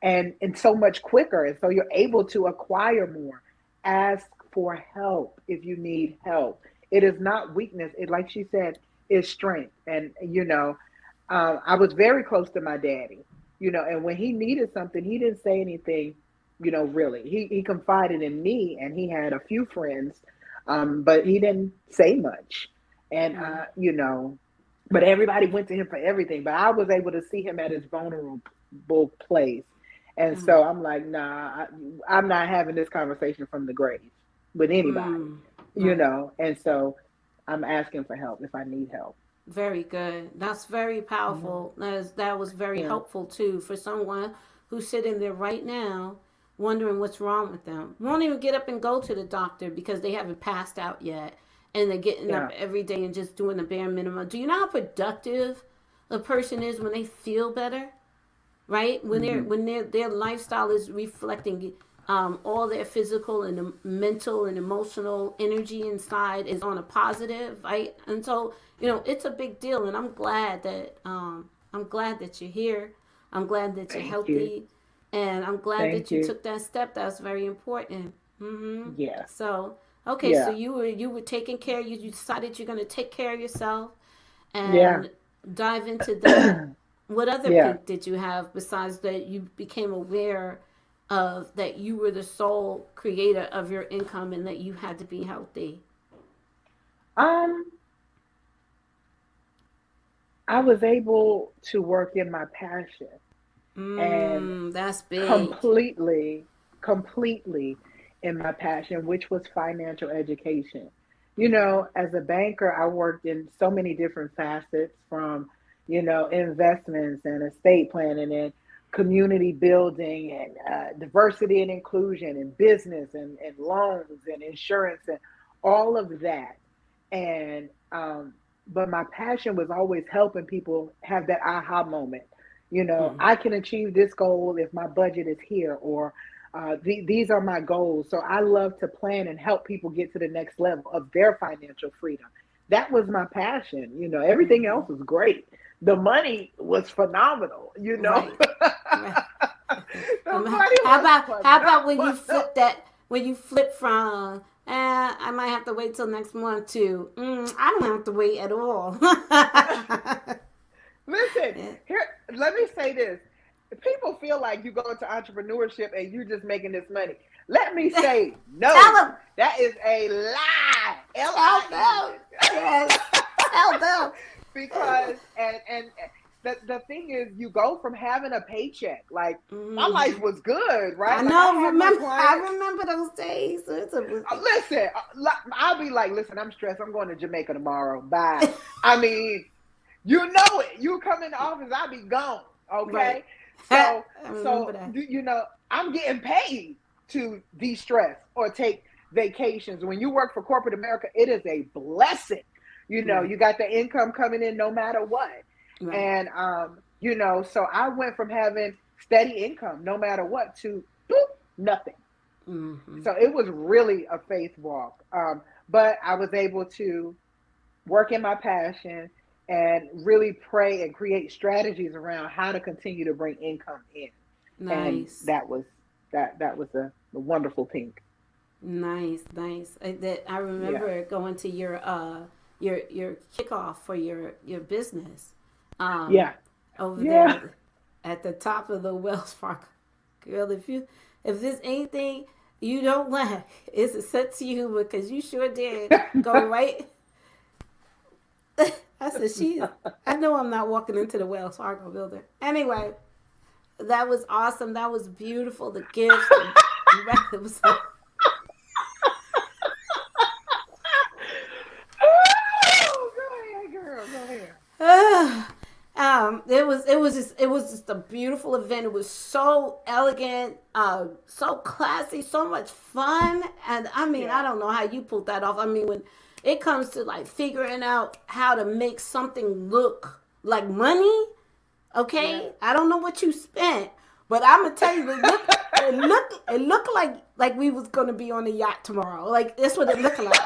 [SPEAKER 2] and so much quicker. And so you're able to acquire more. Ask for help if you need help. It is not weakness. It, like she said, is strength. And, I was very close to my daddy, and when he needed something, he didn't say anything, really. He confided in me and he had a few friends, but he didn't say much. And,
[SPEAKER 1] mm,
[SPEAKER 2] but everybody went to him for everything. But I was able to see him at his vulnerable place. And
[SPEAKER 1] mm,
[SPEAKER 2] so I'm like, nah, I'm not having this conversation from the grave with anybody,
[SPEAKER 1] mm. Right.
[SPEAKER 2] And so I'm asking for help if I need help.
[SPEAKER 1] Very good. That's very
[SPEAKER 2] Mhm.
[SPEAKER 1] powerful. That was very
[SPEAKER 2] Yeah.
[SPEAKER 1] helpful too for someone who's sitting there right now wondering what's wrong with them. Won't even get up and go to the doctor because they haven't passed out yet. And they're getting up
[SPEAKER 2] Yeah.
[SPEAKER 1] every day and just doing the bare minimum. Do you know how productive a person is when they feel better? Right, when they're
[SPEAKER 2] Hmm.
[SPEAKER 1] when their lifestyle is reflecting all their physical and mental and emotional energy inside is on a positive, right? And so it's a big deal, and I'm glad that you're here. I'm glad that you're
[SPEAKER 2] Thank you.
[SPEAKER 1] healthy, and I'm glad
[SPEAKER 2] Thank
[SPEAKER 1] that you
[SPEAKER 2] you.
[SPEAKER 1] took that step. That's very important.
[SPEAKER 2] Yeah.
[SPEAKER 1] So, okay, so
[SPEAKER 2] Yeah.
[SPEAKER 1] you were taking care. You decided you're going to take care of yourself
[SPEAKER 2] Yeah.
[SPEAKER 1] and dive into that What other
[SPEAKER 2] Yeah.
[SPEAKER 1] pink did you have besides that you became aware of that you were the sole creator of your income and that you had to be healthy?
[SPEAKER 2] Um, I was able to work in my passion and
[SPEAKER 1] That's big.
[SPEAKER 2] completely, completely in my passion, which was financial education. As a banker, I worked in so many different facets from, investments and estate planning and community building and diversity and inclusion and business and loans and insurance and all of that. And, but my passion was always helping people have that aha moment.
[SPEAKER 1] Mm,
[SPEAKER 2] I can achieve this goal if my budget is here, or these are my goals. So I love to plan and help people get to the next level of their financial freedom. That was my passion. Everything
[SPEAKER 1] mm-hmm.
[SPEAKER 2] else was great. The money was phenomenal.
[SPEAKER 1] Right. Right.
[SPEAKER 2] The money was
[SPEAKER 1] How about when you
[SPEAKER 2] phenomenal.
[SPEAKER 1] flip that when you flip from I might have to wait till next month to I don't have to wait at all.
[SPEAKER 2] Listen,
[SPEAKER 1] Yeah.
[SPEAKER 2] here, let me say this. People feel like you go into entrepreneurship and you're just making this money. Let me say,
[SPEAKER 1] Tell
[SPEAKER 2] no,
[SPEAKER 1] them.
[SPEAKER 2] that is a lie.
[SPEAKER 1] Tell
[SPEAKER 2] LIE.
[SPEAKER 1] them. Yes. Tell them.
[SPEAKER 2] Because and the thing is, you go from having a paycheck, like my life
[SPEAKER 1] Mm.
[SPEAKER 2] was good,
[SPEAKER 1] I
[SPEAKER 2] right? Like I
[SPEAKER 1] know.
[SPEAKER 2] had my
[SPEAKER 1] Remember. I
[SPEAKER 2] clients.
[SPEAKER 1] remember those days.
[SPEAKER 2] Listen, I'll be like, listen, I'm stressed. I'm going to Jamaica tomorrow. Bye. I mean, you know it. You come in the office, I'll be gone.
[SPEAKER 1] Right.
[SPEAKER 2] Okay.
[SPEAKER 1] I
[SPEAKER 2] So,
[SPEAKER 1] remember
[SPEAKER 2] so
[SPEAKER 1] that.
[SPEAKER 2] I'm getting paid to de-stress or take vacations. When you work for corporate America, it is a blessing.
[SPEAKER 1] Right.
[SPEAKER 2] You got the income coming in no matter what.
[SPEAKER 1] Right.
[SPEAKER 2] And so I went from having steady income no matter what to boop, nothing.
[SPEAKER 1] Mm-hmm.
[SPEAKER 2] So it was really a faith walk. But I was able to work in my passion and really pray and create strategies around how to continue to bring income in. And
[SPEAKER 1] Nice.
[SPEAKER 2] that was a wonderful pink.
[SPEAKER 1] Nice, nice. I
[SPEAKER 2] Yeah.
[SPEAKER 1] remember going to your kickoff for your business, um,
[SPEAKER 2] Yeah.
[SPEAKER 1] over
[SPEAKER 2] Yeah.
[SPEAKER 1] there at the top of the Wells Fargo. Girl, if there's anything you don't lack, it's a sense of humor because you sure did go right. I said she is. I know I'm not walking into the Wells Fargo building. Anyway, that was awesome. That was beautiful. The gifts, it was so
[SPEAKER 2] Go ahead, girl. Go ahead.
[SPEAKER 1] it was just a beautiful event. It was so elegant, so classy, so much fun, and I mean, I
[SPEAKER 2] Yeah.
[SPEAKER 1] don't know how you pulled that off. I mean, when it comes to like figuring out how to make something look like money,
[SPEAKER 2] Yeah.
[SPEAKER 1] okay, I don't know what you spent, but I'm gonna tell you, it looked like we was gonna be on a yacht tomorrow. Like that's what it looked like.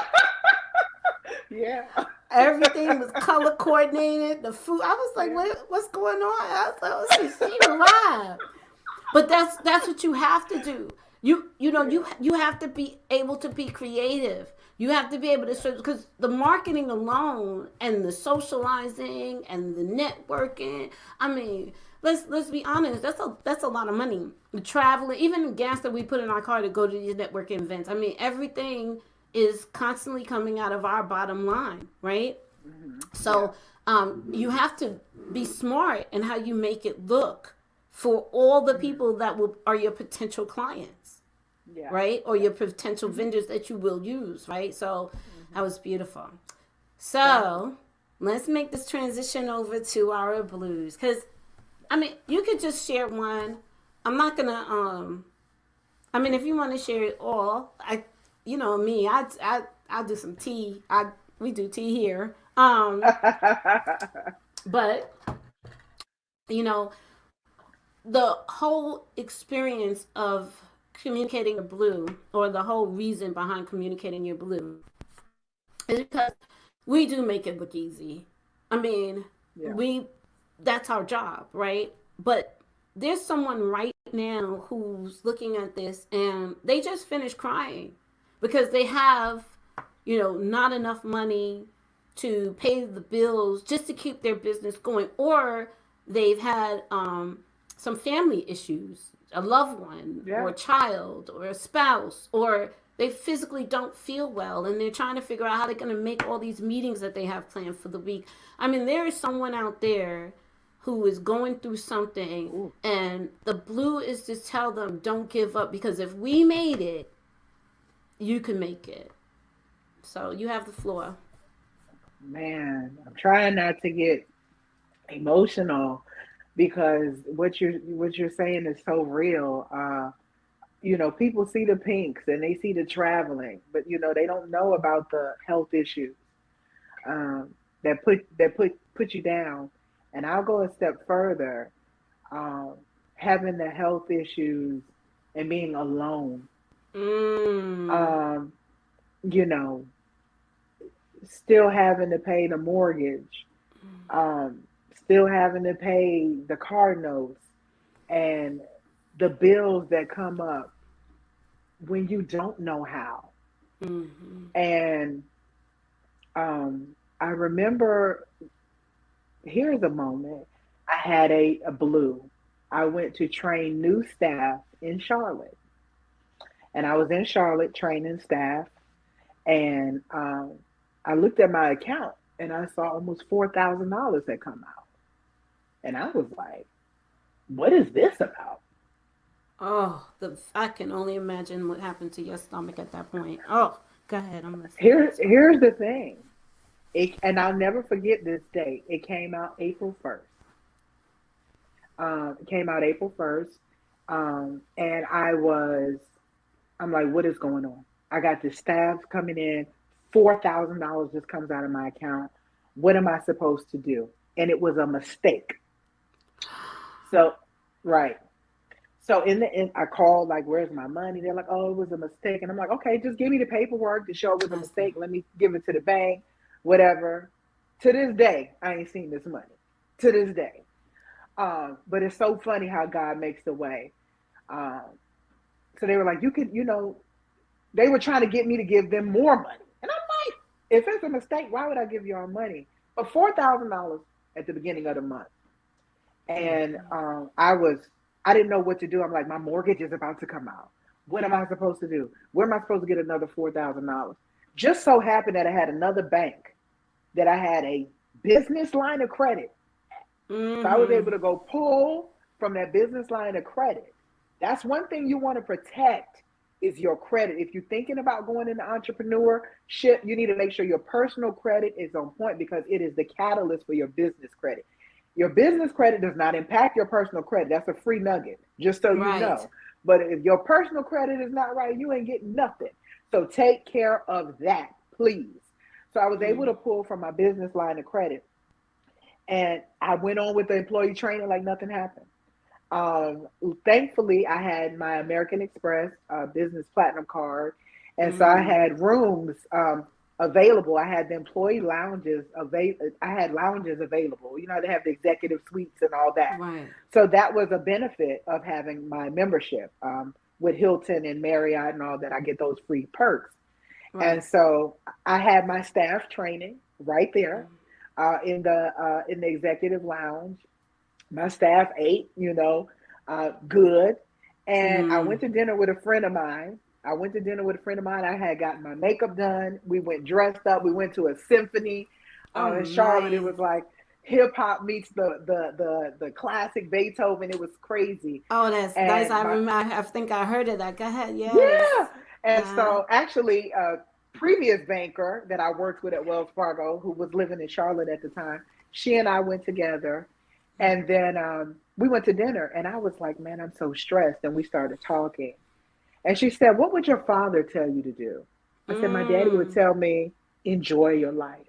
[SPEAKER 2] Yeah.
[SPEAKER 1] Everything was color coordinated. The food, I was like,
[SPEAKER 2] Yeah.
[SPEAKER 1] what's going on? I was like, she arrived. But that's what you have to do. You know
[SPEAKER 2] Yeah.
[SPEAKER 1] you have to be able to be creative. You have to be able to search because the marketing alone and the socializing and the networking. I mean, let's be honest. That's a lot of money. The traveling, even the gas that we put in our car to go to these networking events. I mean, everything is constantly coming out of our bottom line, right?
[SPEAKER 2] Yeah.
[SPEAKER 1] So you have to be smart in how you make it look for all the
[SPEAKER 2] hmm
[SPEAKER 1] people that are your potential clients,
[SPEAKER 2] Yeah.
[SPEAKER 1] right? Or
[SPEAKER 2] Yeah.
[SPEAKER 1] your potential
[SPEAKER 2] hmm
[SPEAKER 1] vendors that you will use, right? So that
[SPEAKER 2] hmm
[SPEAKER 1] was beautiful.
[SPEAKER 2] Thank you.
[SPEAKER 1] So let's make this transition over to our blues. Because, I mean, you could just share one. I'm not going to, I mean, if you want to share it all, you know me, I do some tea. We do tea here. But you know, the whole experience of communicating your blue, or the whole reason behind communicating your blue, is because we do make it look easy. I mean,
[SPEAKER 2] Yeah.
[SPEAKER 1] we that's our job, right? But there's someone right now who's looking at this and they just finished crying because they have, not enough money to pay the bills just to keep their business going, or they've had some family issues, a loved one or
[SPEAKER 2] Yeah.
[SPEAKER 1] a child or a spouse, or they physically don't feel well and they're trying to figure out how they're going to make all these meetings that they have planned for the week. I mean, there is someone out there who is going through something,
[SPEAKER 2] Ooh,
[SPEAKER 1] and the blue is to tell them don't give up, because if we made it, you can make it. So you have the floor.
[SPEAKER 2] man, I'm trying not to get emotional because what you're saying is so real. People see the pinks and they see the traveling, but they don't know about the health issues that put you down. And I'll go a step further. Um, Having the health issues and being alone.
[SPEAKER 1] Mm.
[SPEAKER 2] Um, you know, Still having to pay the mortgage, um, still having to pay the car notes and the bills that come up when you don't know how.
[SPEAKER 1] Mm-hmm.
[SPEAKER 2] And I remember, here's a moment. I had a blue. I went to train new staff in Charlotte, and I was in Charlotte training staff, and I looked at my account and I saw almost $4,000 that come out, and I was like, "What is this about?"
[SPEAKER 1] Oh, I can only imagine what happened to your stomach at that point. Oh, go ahead. I'm listening.
[SPEAKER 2] Here's the thing. And I'll never forget this date. It came out April 1st. It came out April 1st. And I'm like, what is going on? I got the staff coming in. $4,000 just comes out of my account. What am I supposed to do? And it was a mistake. So, right. So in the end, I called, like, where's my money? They're like, oh, it was a mistake. And I'm like, okay, just give me the paperwork to show it was a
[SPEAKER 1] That's the.
[SPEAKER 2] mistake. Let me give it to the bank, whatever. To this day, I ain't seen this money. To this day. But it's so funny how God makes the way. Um, so they were like, they were trying to get me to give them more money. And I'm like, if it's a mistake, why would I give y'all money? But $4,000 at the beginning of the month. And I didn't know what to do. I'm like, my mortgage is about to come out. What am I supposed to do? Where am I supposed to get another $4,000? Just so happened that I had another bank that I had a business line of credit. So I was
[SPEAKER 1] Mm-hmm.
[SPEAKER 2] able to go pull from that business line of credit. That's one thing you want to protect is your credit. If you're thinking about going into entrepreneurship, you need to make sure your personal credit is on point because it is the catalyst for your business credit. Your business credit does not impact your personal credit. That's a free nugget, just so you
[SPEAKER 1] Right.
[SPEAKER 2] know. But if your personal credit is not right, you ain't getting nothing. So take care of that, please. So I was able
[SPEAKER 1] Mm.
[SPEAKER 2] to pull from my business line of credit, and I went on with the employee training like nothing happened. Um, Thankfully, I had my American Express business platinum card, and so I
[SPEAKER 1] Mm.
[SPEAKER 2] had rooms available. I had the employee lounges available. I had lounges available. They have the executive suites and all that.
[SPEAKER 1] Right.
[SPEAKER 2] So that was a benefit of having my membership with Hilton and Marriott and all that. I get those free perks, and
[SPEAKER 1] Right.
[SPEAKER 2] so I had my staff training right there in the executive lounge. My staff ate, good. And I
[SPEAKER 1] Mm.
[SPEAKER 2] went to dinner with a friend of mine. I had gotten my makeup done. We went dressed up. We went to a symphony
[SPEAKER 1] Oh,
[SPEAKER 2] in Charlotte. It
[SPEAKER 1] nice.
[SPEAKER 2] was like hip hop meets the classic Beethoven. It was crazy.
[SPEAKER 1] Oh, that's nice.
[SPEAKER 2] And
[SPEAKER 1] I
[SPEAKER 2] my
[SPEAKER 1] remember. I think I heard of that. Go ahead.
[SPEAKER 2] Yeah.
[SPEAKER 1] Yes.
[SPEAKER 2] And
[SPEAKER 1] Uh,
[SPEAKER 2] so actually, a previous banker that I worked with at Wells Fargo, who was living in Charlotte at the time, she and I went together, and then we went to dinner, and I was like, man, I'm so stressed. And we started talking. And she said, what would your father tell you to do? I said, my daddy would
[SPEAKER 1] mm.
[SPEAKER 2] tell me, enjoy your life.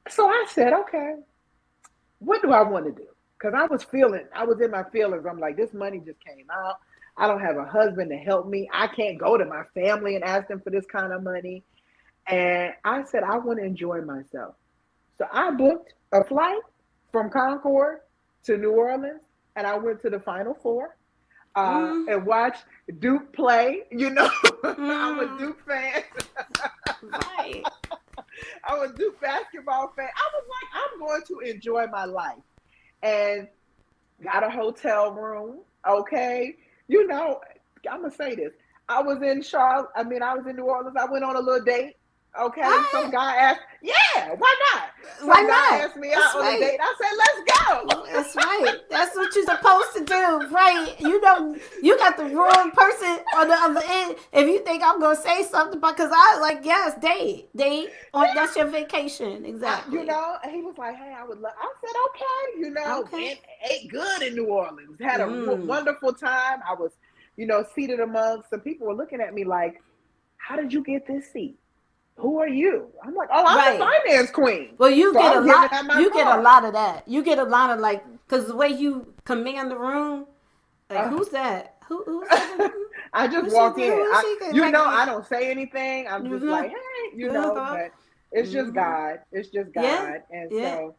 [SPEAKER 2] So I said, okay, what do I want to do? Because I was in my feelings. I'm like, this money just came out. I don't have a husband to help me. I can't go to my family and ask them for this kind of money. And I said, I want to enjoy myself. So I booked a flight from Concord to New Orleans, and I went to the Final Four
[SPEAKER 1] Mm.
[SPEAKER 2] and watched Duke play. I'm a
[SPEAKER 1] Mm.
[SPEAKER 2] Duke fan.
[SPEAKER 1] Right.
[SPEAKER 2] I'm a Duke basketball fan. I was like, I'm going to enjoy my life. and got a hotel room. Okay. You know, I'm going to say this. I was in Charlotte. I mean, I was in New Orleans. I went on a little date. Okay. Some
[SPEAKER 1] Ah,
[SPEAKER 2] guy asked, yeah, why not?
[SPEAKER 1] why
[SPEAKER 2] Some guy
[SPEAKER 1] not?
[SPEAKER 2] asked me
[SPEAKER 1] That's
[SPEAKER 2] out on a
[SPEAKER 1] right.
[SPEAKER 2] date. I said, let's go.
[SPEAKER 1] That's right. That's what you're supposed to do, right? You know, you got the wrong person on the other end. If you think I'm gonna say something, because I like, yes, date. That's your vacation,
[SPEAKER 2] You
[SPEAKER 1] exactly.
[SPEAKER 2] know, and he was like, hey, I would love, I said, okay, you know,
[SPEAKER 1] Okay.
[SPEAKER 2] went, ate good in New Orleans, had a
[SPEAKER 1] Mm.
[SPEAKER 2] wonderful time. I was, you know, seated among some people were looking at me like, how did you get this seat? Who are you? I'm like, oh, I'm the
[SPEAKER 1] Right.
[SPEAKER 2] finance queen.
[SPEAKER 1] Well, you
[SPEAKER 2] So
[SPEAKER 1] get a
[SPEAKER 2] I'm giving
[SPEAKER 1] lot.
[SPEAKER 2] out my
[SPEAKER 1] You get a
[SPEAKER 2] card.
[SPEAKER 1] lot of that. You get a lot of like, because the way you command the room, like,
[SPEAKER 2] Uh,
[SPEAKER 1] who's that? Who's that in the room?
[SPEAKER 2] I just
[SPEAKER 1] Who's she?
[SPEAKER 2] walk
[SPEAKER 1] Who
[SPEAKER 2] in.
[SPEAKER 1] is she?
[SPEAKER 2] You
[SPEAKER 1] Like,
[SPEAKER 2] know, I don't say anything. I'm just
[SPEAKER 1] uh-huh,
[SPEAKER 2] like, hey, you know,
[SPEAKER 1] uh-huh.
[SPEAKER 2] but it's just
[SPEAKER 1] Mm-hmm.
[SPEAKER 2] God. It's just
[SPEAKER 1] Yeah,
[SPEAKER 2] God. And
[SPEAKER 1] yeah.
[SPEAKER 2] so,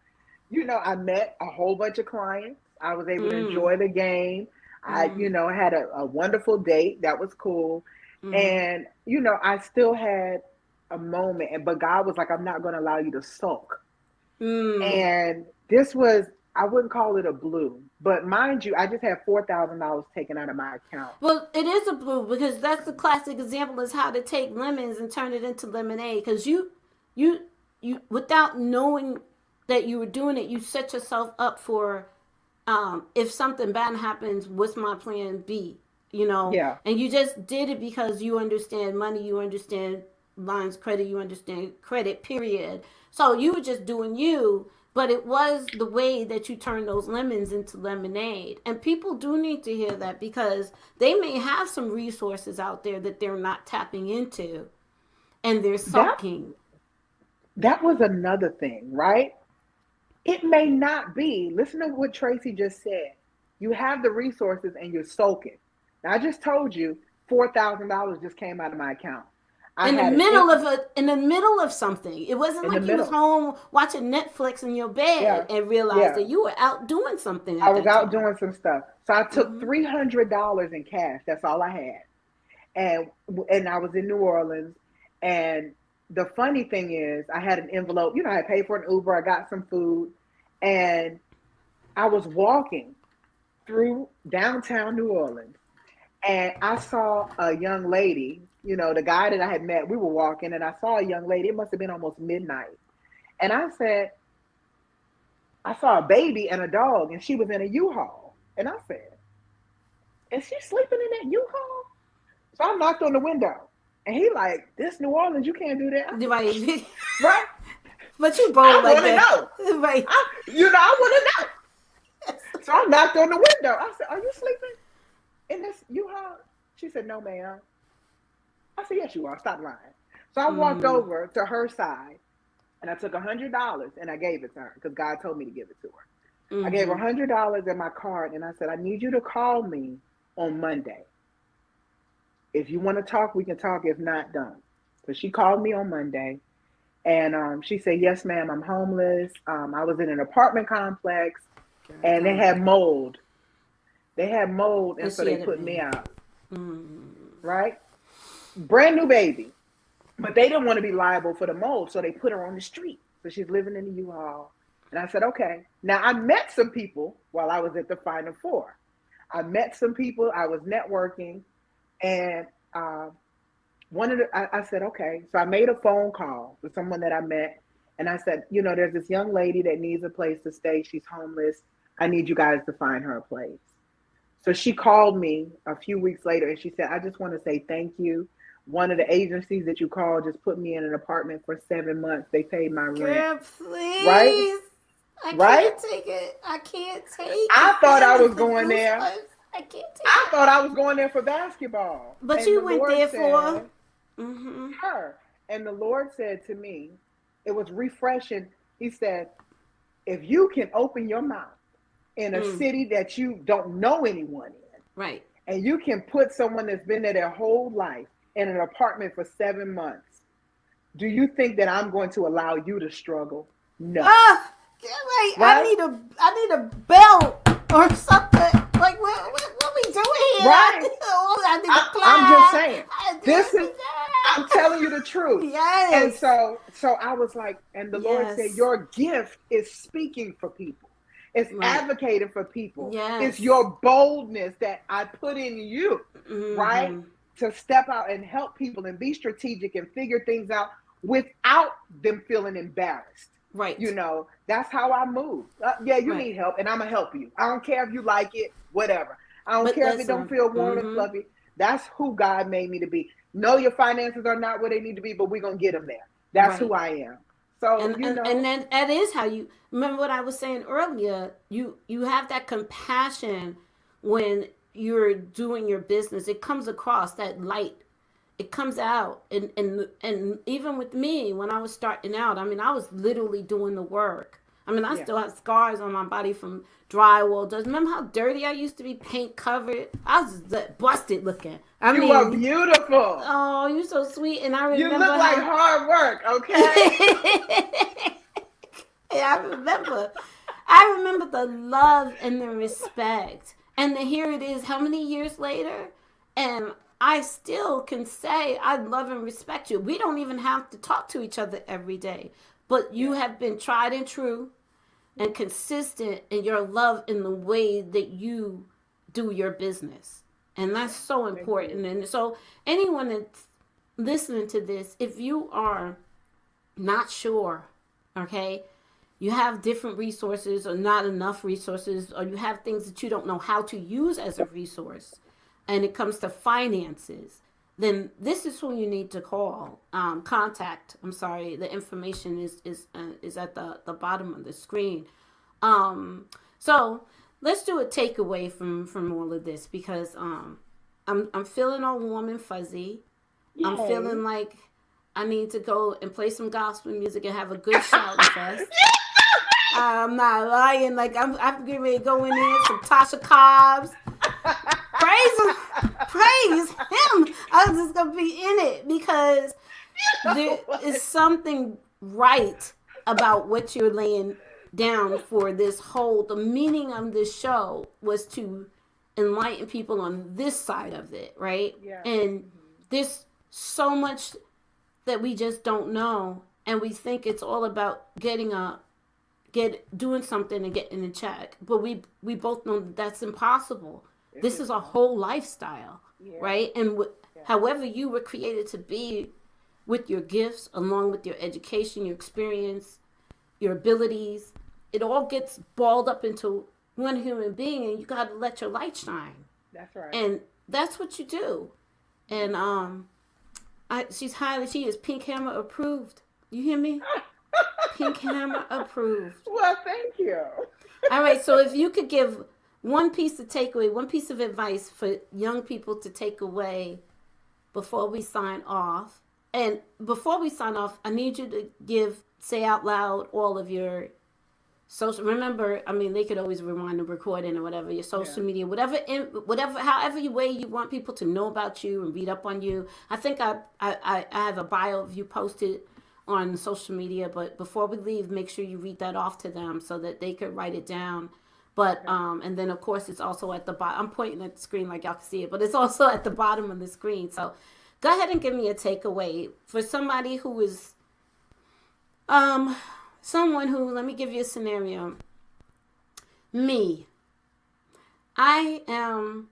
[SPEAKER 2] you know, I met a whole bunch of clients. I was able to
[SPEAKER 1] Mm,
[SPEAKER 2] enjoy the game. I, you
[SPEAKER 1] mm,
[SPEAKER 2] know, had a wonderful date. That was cool.
[SPEAKER 1] mm-hmm.
[SPEAKER 2] And, you know, I still had a moment, but God was like, I'm not going to allow you to sulk.
[SPEAKER 1] Mm.
[SPEAKER 2] And this was, I wouldn't call it a blue, but mind you, I just had $4,000 taken out of my account.
[SPEAKER 1] Well, it is a blue because that's the classic example is how to take lemons and turn it into lemonade. Because you, without knowing that you were doing it, you set yourself up for if something bad happens, what's my plan B? You know,
[SPEAKER 2] Yeah.
[SPEAKER 1] and you just did it because you understand money, you understand lines credit, you understand credit, period. So you were just doing you, but it was the way that you turn those lemons into lemonade. And people do need to hear that because they may have some resources out there that they're not tapping into and they're
[SPEAKER 2] That
[SPEAKER 1] sulking.
[SPEAKER 2] that was another thing, right? It may not be. Listen to what Tracy just said. You have the resources and you're sulking. Now, I just told you $4,000 just came out of my account. I
[SPEAKER 1] In the
[SPEAKER 2] had
[SPEAKER 1] middle of something. It wasn't
[SPEAKER 2] in the
[SPEAKER 1] like you was
[SPEAKER 2] middle.
[SPEAKER 1] home watching Netflix in your bed
[SPEAKER 2] Yeah,
[SPEAKER 1] and realized
[SPEAKER 2] yeah.
[SPEAKER 1] that you were out doing something
[SPEAKER 2] I
[SPEAKER 1] at
[SPEAKER 2] was
[SPEAKER 1] that
[SPEAKER 2] out
[SPEAKER 1] time.
[SPEAKER 2] doing some stuff, so I took
[SPEAKER 1] Mm-hmm.
[SPEAKER 2] $300 in cash. That's all I had, and I was in New Orleans. And the funny thing is, I had an envelope. You know, I paid for an Uber. I got some food, and I was walking through downtown New Orleans, and I saw a young lady. You know, the guy that I had met. We were walking, and I saw a young lady. It must have been almost midnight, and I said, I saw a baby and a dog, and she was in a U-Haul, and I said, is she sleeping in that U-Haul? So I knocked on the window, and he like, this New Orleans, you can't do that. I said,
[SPEAKER 1] Right.
[SPEAKER 2] right?
[SPEAKER 1] But you
[SPEAKER 2] I
[SPEAKER 1] bold like
[SPEAKER 2] want to
[SPEAKER 1] that.
[SPEAKER 2] know.
[SPEAKER 1] Right.
[SPEAKER 2] I want to know. So I knocked on the window. I said, are you sleeping in this U-Haul? She said, no, ma'am. I said, yes, you are. Stop lying. So I walked
[SPEAKER 1] Mm,
[SPEAKER 2] over to her side, and I took $100 and I gave it to her because God told me to give it to her. I gave her
[SPEAKER 1] mm-hmm.
[SPEAKER 2] $100 in my card, and I said, I need you to call me on Monday. If you want to talk, we can talk. If not, don't. So she called me on Monday, and she said, yes, ma'am, I'm homeless. I was in an apartment complex,
[SPEAKER 1] Girl,
[SPEAKER 2] and they
[SPEAKER 1] don't.
[SPEAKER 2] had mold. They had mold, and
[SPEAKER 1] And
[SPEAKER 2] so
[SPEAKER 1] she
[SPEAKER 2] they
[SPEAKER 1] had a
[SPEAKER 2] put me
[SPEAKER 1] baby.
[SPEAKER 2] out,
[SPEAKER 1] Mm.
[SPEAKER 2] right? Brand new baby. But they didn't want to be liable for the mold, so they put her on the street. So she's living in the U-Haul. And I said, okay. Now I met some people while I was at the Final Four. I met some people. I was networking, and I said, okay. So I made a phone call with someone that I met, and I said, you know, there's this young lady that needs a place to stay. She's homeless. I need you guys to find her a place. So she called me a few weeks later, and she said, I just want to say thank you. One of the agencies that you called just put me in an apartment for 7 months. They paid my rent.
[SPEAKER 1] Girl,
[SPEAKER 2] Right?
[SPEAKER 1] please. I
[SPEAKER 2] Right?
[SPEAKER 1] can't take it. I can't take the
[SPEAKER 2] I thought I
[SPEAKER 1] feelings,
[SPEAKER 2] was
[SPEAKER 1] the
[SPEAKER 2] going there.
[SPEAKER 1] goosebumps. I can't take
[SPEAKER 2] I
[SPEAKER 1] it.
[SPEAKER 2] thought I was going there for basketball.
[SPEAKER 1] But
[SPEAKER 2] And the
[SPEAKER 1] you went
[SPEAKER 2] Lord
[SPEAKER 1] there for.
[SPEAKER 2] said,
[SPEAKER 1] Mm-hmm.
[SPEAKER 2] her. And the Lord said to me, it was refreshing. He said, if you can open your mouth in a
[SPEAKER 1] Mm.
[SPEAKER 2] city that you don't know anyone in,
[SPEAKER 1] Right.
[SPEAKER 2] and you can put someone that's been there their whole life in an apartment for 7 months, do you think that I'm going to allow you to struggle? No.
[SPEAKER 1] Ah, right.
[SPEAKER 2] Right?
[SPEAKER 1] I need a belt or something. Like what we doing here?
[SPEAKER 2] Right.
[SPEAKER 1] I need a
[SPEAKER 2] I'm just
[SPEAKER 1] plaid.
[SPEAKER 2] saying.
[SPEAKER 1] I
[SPEAKER 2] This is
[SPEAKER 1] need
[SPEAKER 2] I'm telling you the truth. And
[SPEAKER 1] Yes.
[SPEAKER 2] so I was like, and the Lord said,
[SPEAKER 1] Yes.
[SPEAKER 2] your gift is speaking for people. It's
[SPEAKER 1] Right.
[SPEAKER 2] advocating for people. It's
[SPEAKER 1] Yes.
[SPEAKER 2] your boldness that I put in you, right?
[SPEAKER 1] Mm-hmm.
[SPEAKER 2] To step out and help people and be strategic and figure things out without them feeling embarrassed.
[SPEAKER 1] Right.
[SPEAKER 2] That's how I move. Yeah, you
[SPEAKER 1] Right.
[SPEAKER 2] need help, and I'm gonna help you. I don't care if you like it, whatever. I don't
[SPEAKER 1] But
[SPEAKER 2] care if it don't
[SPEAKER 1] listen.
[SPEAKER 2] feel warm and
[SPEAKER 1] Mm-hmm.
[SPEAKER 2] fluffy. That's who God made me to be. No, your finances are not where they need to be, but we're gonna get them there. That's who
[SPEAKER 1] Right.
[SPEAKER 2] I am. So
[SPEAKER 1] And then that is how you remember what I was saying earlier. You have that compassion when you're doing your business. It comes across that light. It comes out, and even with me when I was starting out, I mean, I was literally doing the work. I mean, I
[SPEAKER 2] yeah,
[SPEAKER 1] still have scars on my body from drywall. Does remember how dirty I used to be, paint covered? I was just busted looking. I
[SPEAKER 2] you are
[SPEAKER 1] mean,
[SPEAKER 2] beautiful.
[SPEAKER 1] oh, you're so sweet, and I
[SPEAKER 2] You
[SPEAKER 1] remember
[SPEAKER 2] look like
[SPEAKER 1] how.
[SPEAKER 2] hard work. Okay.
[SPEAKER 1] Yeah, I remember the love and the respect. And then here it is, how many years later? And I still can say I love and respect you. We don't even have to talk to each other every day. But you
[SPEAKER 2] Yeah.
[SPEAKER 1] have been tried and true and consistent in your love in the way that you do your business. And that's
[SPEAKER 2] Yeah.
[SPEAKER 1] so
[SPEAKER 2] Thank
[SPEAKER 1] important.
[SPEAKER 2] you.
[SPEAKER 1] And so anyone that's listening to this, if you are not sure, okay, you have different resources or not enough resources, or you have things that you don't know how to use as a resource, and it comes to finances, then this is who you need to call. Contact. I'm sorry, the information is at the bottom of the screen. Um, so let's do a takeaway from all of this because I'm feeling all warm and fuzzy. I'm
[SPEAKER 2] Yay.
[SPEAKER 1] feeling like I need to go and play some gospel music and have a good shout fest. I'm not lying. Like I'm getting ready to go in there, some Tasha Cobbs. Praise him, praise him. I'm just gonna be in it because there is something right about what you're laying down for this whole. The meaning of this show was to enlighten people on this side of it, right?
[SPEAKER 2] Yeah.
[SPEAKER 1] And
[SPEAKER 2] Hmm.
[SPEAKER 1] there's so much that we just don't know, and we think it's all about doing something and getting a check, but we both know that that's impossible.
[SPEAKER 2] It's
[SPEAKER 1] This is a whole
[SPEAKER 2] impossible.
[SPEAKER 1] lifestyle,
[SPEAKER 2] Yeah.
[SPEAKER 1] right? And
[SPEAKER 2] Yeah.
[SPEAKER 1] however you were created to be with your gifts along with your education, your experience, your abilities, it all gets balled up into one human being, and you got to let your light shine,
[SPEAKER 2] That's right.
[SPEAKER 1] and that's what you do. And
[SPEAKER 2] Yeah.
[SPEAKER 1] she is Pink Hammer approved. You hear me? Pink Hammer approved.
[SPEAKER 2] Well, thank you.
[SPEAKER 1] All right, so if you could give one piece of takeaway, one piece of advice for young people to take away before we sign off. And before we sign off, I need you to say out loud all of your social. Remember, I mean, they could always rewind the recording or whatever. Your
[SPEAKER 2] Yeah.
[SPEAKER 1] social media, whatever, however way you want people to know about you and read up on you. I think I have a bio of you posted on social media, but before we leave, make sure you read that off to them so that they could write it down. But
[SPEAKER 2] Okay.
[SPEAKER 1] and then of course it's also at the bottom. I'm pointing at the screen like y'all can see it, but it's also at the bottom of the screen. So go ahead and give me a takeaway for somebody who is um someone who, let me give you a scenario. Me. I am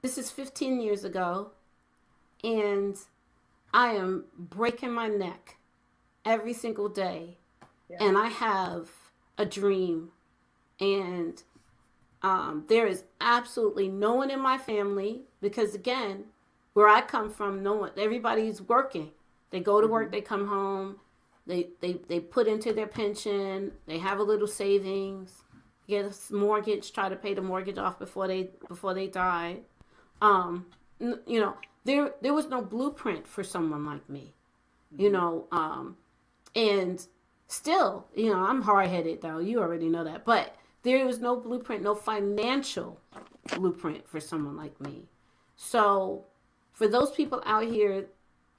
[SPEAKER 1] This is 15 years ago, and I am breaking my neck every single day,
[SPEAKER 2] Yeah.
[SPEAKER 1] and I have a dream, and there is absolutely no one in my family because, again, where I come from, no one, everybody's working. They go to work,
[SPEAKER 2] Hmm.
[SPEAKER 1] they come home, they put into their pension, they have a little savings, get a mortgage, try to pay the mortgage off before they die. Um, you know, there was no blueprint for someone like me. You
[SPEAKER 2] Hmm.
[SPEAKER 1] know, and still, I'm hard headed though. You already know that. But there was no blueprint, no financial blueprint for someone like me. So for those people out here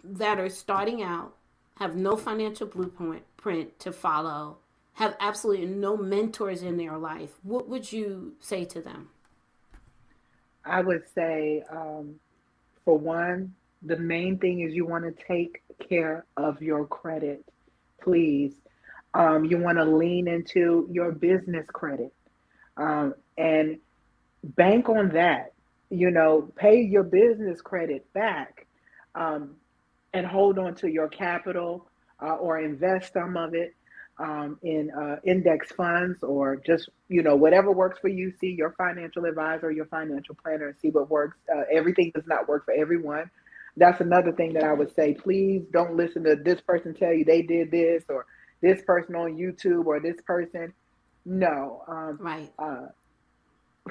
[SPEAKER 1] that are starting out, have no financial blueprint to follow, have absolutely no mentors in their life, what would you say to them?
[SPEAKER 2] I would say, for one, the main thing is you want to take care of your credit, please. You want to lean into your business credit. And bank on that. Pay your business credit back, um, and hold on to your capital, or invest some of it in index funds, or just whatever works for you. See your financial advisor, your financial planner, and see what works. Everything does not work for everyone. That's another thing that I would say. Please don't listen to this person tell you they did this, or this person on YouTube, or this person. No.
[SPEAKER 1] Right.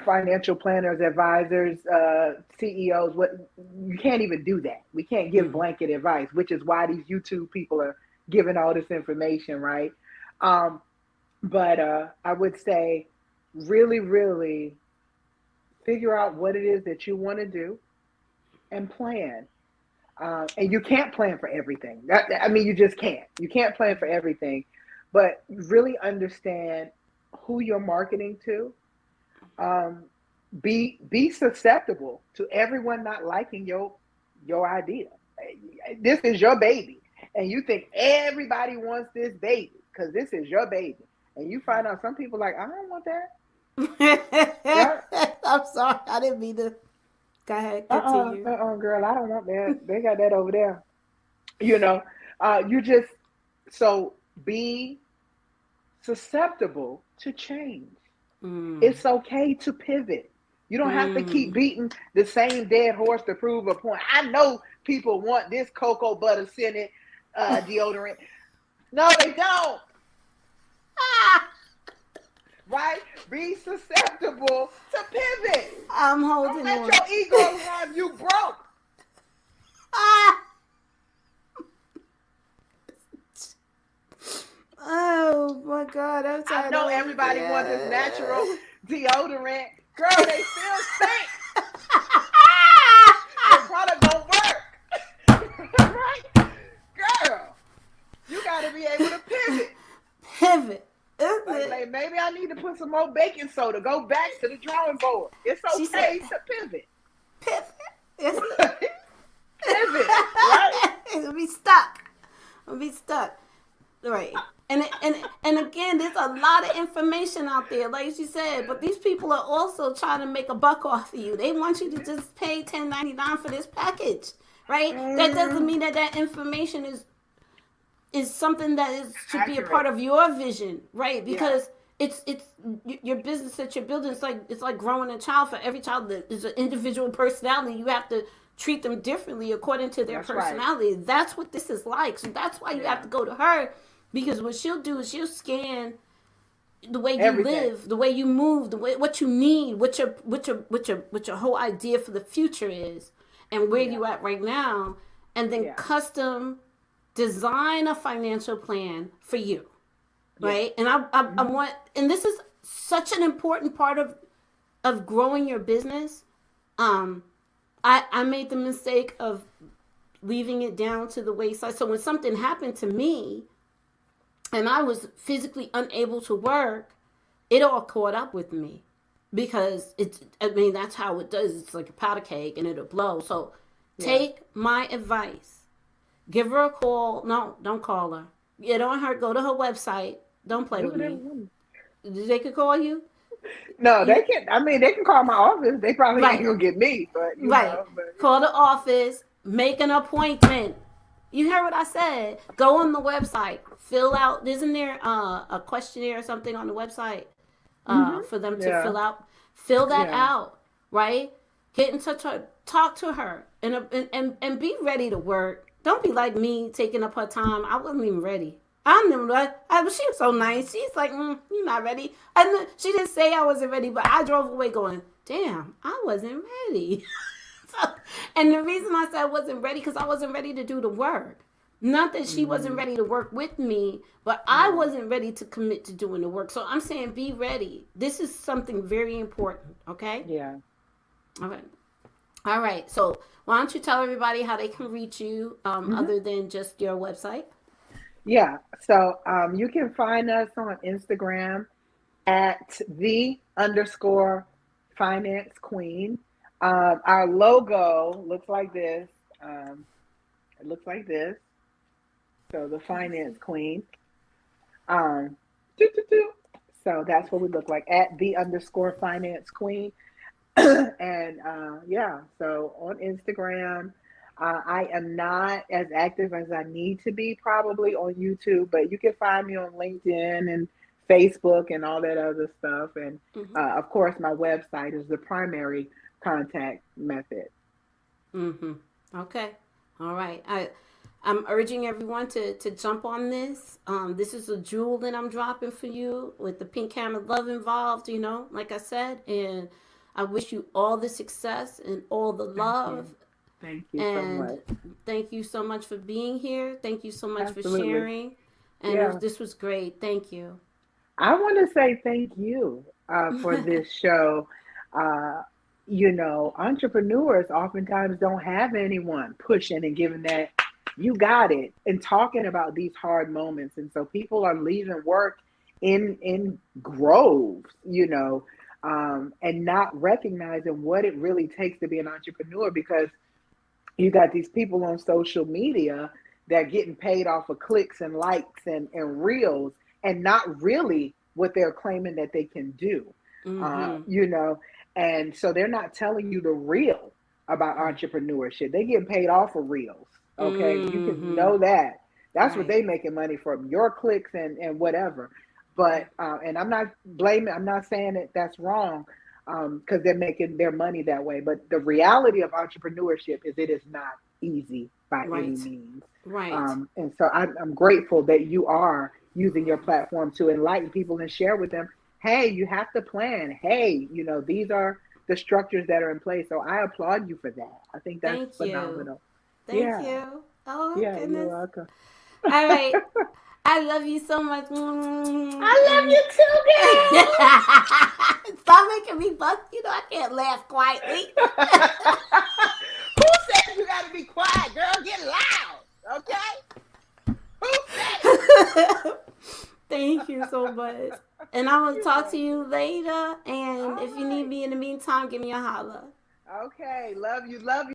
[SPEAKER 2] Financial planners, advisors, CEOs, what you can't even do that. We can't give
[SPEAKER 1] Mm-hmm.
[SPEAKER 2] blanket advice, which is why these YouTube people are giving all this information, right? Um, but I would say really, really figure out what it is that you want to do and plan. And you can't plan for everything. I mean, you just can't. You can't plan for everything, but really understand who you're marketing to. Um, be susceptible to everyone not liking your idea. This is your baby, and you think everybody wants this baby because this is your baby, and you find out some people like, I don't want that. Yeah.
[SPEAKER 1] I'm sorry. I didn't mean to. Go ahead. Continue.
[SPEAKER 2] Girl, I don't want that. They got that over there. You know, you just so be susceptible to change.
[SPEAKER 1] Mm.
[SPEAKER 2] It's okay to pivot. You don't have to keep
[SPEAKER 1] Mm.
[SPEAKER 2] beating the same dead horse to prove a point. I know people want this cocoa butter scented deodorant. No, they don't.
[SPEAKER 1] Ah,
[SPEAKER 2] Right? Be susceptible to pivot.
[SPEAKER 1] I'm
[SPEAKER 2] Don't
[SPEAKER 1] holding
[SPEAKER 2] let
[SPEAKER 1] on.
[SPEAKER 2] your ego have you broke.
[SPEAKER 1] Ah. Oh my God! I'm
[SPEAKER 2] I
[SPEAKER 1] sorry.
[SPEAKER 2] know
[SPEAKER 1] That was
[SPEAKER 2] everybody wants this natural deodorant. Girl, they still stink. The product don't work. Right? Girl, you got to be able to pivot.
[SPEAKER 1] Pivot. Is it?
[SPEAKER 2] Like maybe I need to put some more baking soda. Go back to the drawing board. It's
[SPEAKER 1] She said
[SPEAKER 2] okay to pivot.
[SPEAKER 1] pivot. Is
[SPEAKER 2] Pivot, right?
[SPEAKER 1] it? It'll be stuck. It'll be stuck. Right. And again, there's a lot of information out there, like she said. But these people are also trying to make a buck off of you. They want you to just pay $10.99 for this package, right? That doesn't
[SPEAKER 2] Mm,
[SPEAKER 1] mean that that information is something that is should be a part
[SPEAKER 2] accurate.
[SPEAKER 1] of your vision, right?
[SPEAKER 2] Yeah,
[SPEAKER 1] Because it's your business that you're building. It's like growing a child. For every child that is an individual personality, you have to treat them differently according to their
[SPEAKER 2] that's right.
[SPEAKER 1] personality. That's what this is like. So that's why you have
[SPEAKER 2] Yeah,
[SPEAKER 1] to go to her, because what she'll do is she'll scan the way you
[SPEAKER 2] everything.
[SPEAKER 1] live, the way you move, the way what you need, what your whole idea for the future is, and where
[SPEAKER 2] Yeah,
[SPEAKER 1] you at right now, and then
[SPEAKER 2] yeah,
[SPEAKER 1] custom design a financial plan for you,
[SPEAKER 2] yeah.
[SPEAKER 1] right? And I
[SPEAKER 2] Hmm.
[SPEAKER 1] want, and this is such an important part of growing your business. Um, I made the mistake of leaving it down to the wayside. So when something happened to me and I was physically unable to work, it all caught up with me because it's, I mean, that's how it does. It's like a powder keg and it'll blow. So
[SPEAKER 2] Yeah.
[SPEAKER 1] take my advice. Give her a call. No, don't call her. Get on her. Go to her website. Don't play
[SPEAKER 2] Do
[SPEAKER 1] with
[SPEAKER 2] whatever
[SPEAKER 1] me.
[SPEAKER 2] you want.
[SPEAKER 1] They could call you.
[SPEAKER 2] No, they
[SPEAKER 1] You
[SPEAKER 2] can. I mean, they can call my office. They probably ain't
[SPEAKER 1] right,
[SPEAKER 2] gonna get me, but
[SPEAKER 1] right.
[SPEAKER 2] but
[SPEAKER 1] Call the office. Make an appointment. You heard what I said. Go on the website. Fill out. Isn't there a questionnaire or something on the website
[SPEAKER 2] hmm.
[SPEAKER 1] for them to
[SPEAKER 2] Yeah,
[SPEAKER 1] fill out? Fill that
[SPEAKER 2] yeah,
[SPEAKER 1] out. Right. Get in touch with her. Talk to her and be ready to work. Don't be like me taking up her time. I wasn't even ready. I knew that. She was so nice. She's like, you're not ready. And she didn't say I wasn't ready, but I drove away going, damn, I wasn't ready. So, and the reason I said I wasn't ready, because I wasn't ready to do the work. Not that she wasn't
[SPEAKER 2] hmm,
[SPEAKER 1] ready to work with me, but I
[SPEAKER 2] yeah,
[SPEAKER 1] wasn't ready to commit to doing the work. So I'm saying be ready. This is something very important. Okay.
[SPEAKER 2] yeah.
[SPEAKER 1] All right. All right. So why don't you tell everybody how they can reach you,
[SPEAKER 2] Hmm.
[SPEAKER 1] other than just your website?
[SPEAKER 2] Yeah. So you can find us on Instagram at the underscore finance queen. Our logo looks like this. Um, it looks like this. So the finance queen. Um, doo, doo, doo. So that's what we look like at the underscore finance queen. And yeah, so on Instagram, I am not as active as I need to be probably on YouTube, but you can find me on LinkedIn and Facebook and all that other stuff. And
[SPEAKER 1] Mm-hmm.
[SPEAKER 2] of course, my website is the primary contact method.
[SPEAKER 1] Mm-hmm. Okay. All right. I'm urging everyone to jump on this. This is a jewel that I'm dropping for you with the pink camera love involved, like I said. And I wish you all the success and all the
[SPEAKER 2] Thank you.
[SPEAKER 1] love.
[SPEAKER 2] Thank you so
[SPEAKER 1] And
[SPEAKER 2] much.
[SPEAKER 1] thank you so much for being here. Thank you so much for
[SPEAKER 2] Absolutely.
[SPEAKER 1] sharing. And
[SPEAKER 2] Yeah.
[SPEAKER 1] this was great. Thank you.
[SPEAKER 2] I want to say thank you for this show. Uh, entrepreneurs oftentimes don't have anyone pushing and giving that, you got it, and talking about these hard moments. And so people are leaving work in groves, and not recognizing what it really takes to be an entrepreneur, because you got these people on social media that are getting paid off of clicks and likes and reels, and not really what they're claiming that they can do. uh,
[SPEAKER 1] Mm-hmm.
[SPEAKER 2] you know and so they're not telling you the real about entrepreneurship. They getting paid off of reels. Okay, you can
[SPEAKER 1] Mm-hmm.
[SPEAKER 2] know that. That's what
[SPEAKER 1] Right.
[SPEAKER 2] they making money from, your clicks and whatever. But
[SPEAKER 1] Right.
[SPEAKER 2] and I'm not saying that that's wrong, because they're making their money that way. But the reality of entrepreneurship is it is not easy by any
[SPEAKER 1] Right.
[SPEAKER 2] means.
[SPEAKER 1] Right.
[SPEAKER 2] And so I'm grateful that you are using your platform to enlighten people and share with them, hey, you have to plan. Hey, these are the structures that are in place. So I applaud you for that. I think that's
[SPEAKER 1] Thank you.
[SPEAKER 2] phenomenal.
[SPEAKER 1] Thank
[SPEAKER 2] Yeah.
[SPEAKER 1] you. Oh,
[SPEAKER 2] Yeah, you're
[SPEAKER 1] goodness.
[SPEAKER 2] welcome.
[SPEAKER 1] All right. I love you so much.
[SPEAKER 2] I
[SPEAKER 1] And
[SPEAKER 2] love you
[SPEAKER 1] stop making me bust. I can't laugh quietly.
[SPEAKER 2] too, girl. Who said you got to be quiet, girl? Get loud, okay? Who said it?
[SPEAKER 1] Thank you so much. And I will
[SPEAKER 2] You're
[SPEAKER 1] talk to you
[SPEAKER 2] welcome.
[SPEAKER 1] later. And
[SPEAKER 2] All
[SPEAKER 1] if you need
[SPEAKER 2] right.
[SPEAKER 1] me in the meantime, give me a holler.
[SPEAKER 2] Okay. Love you. Love you.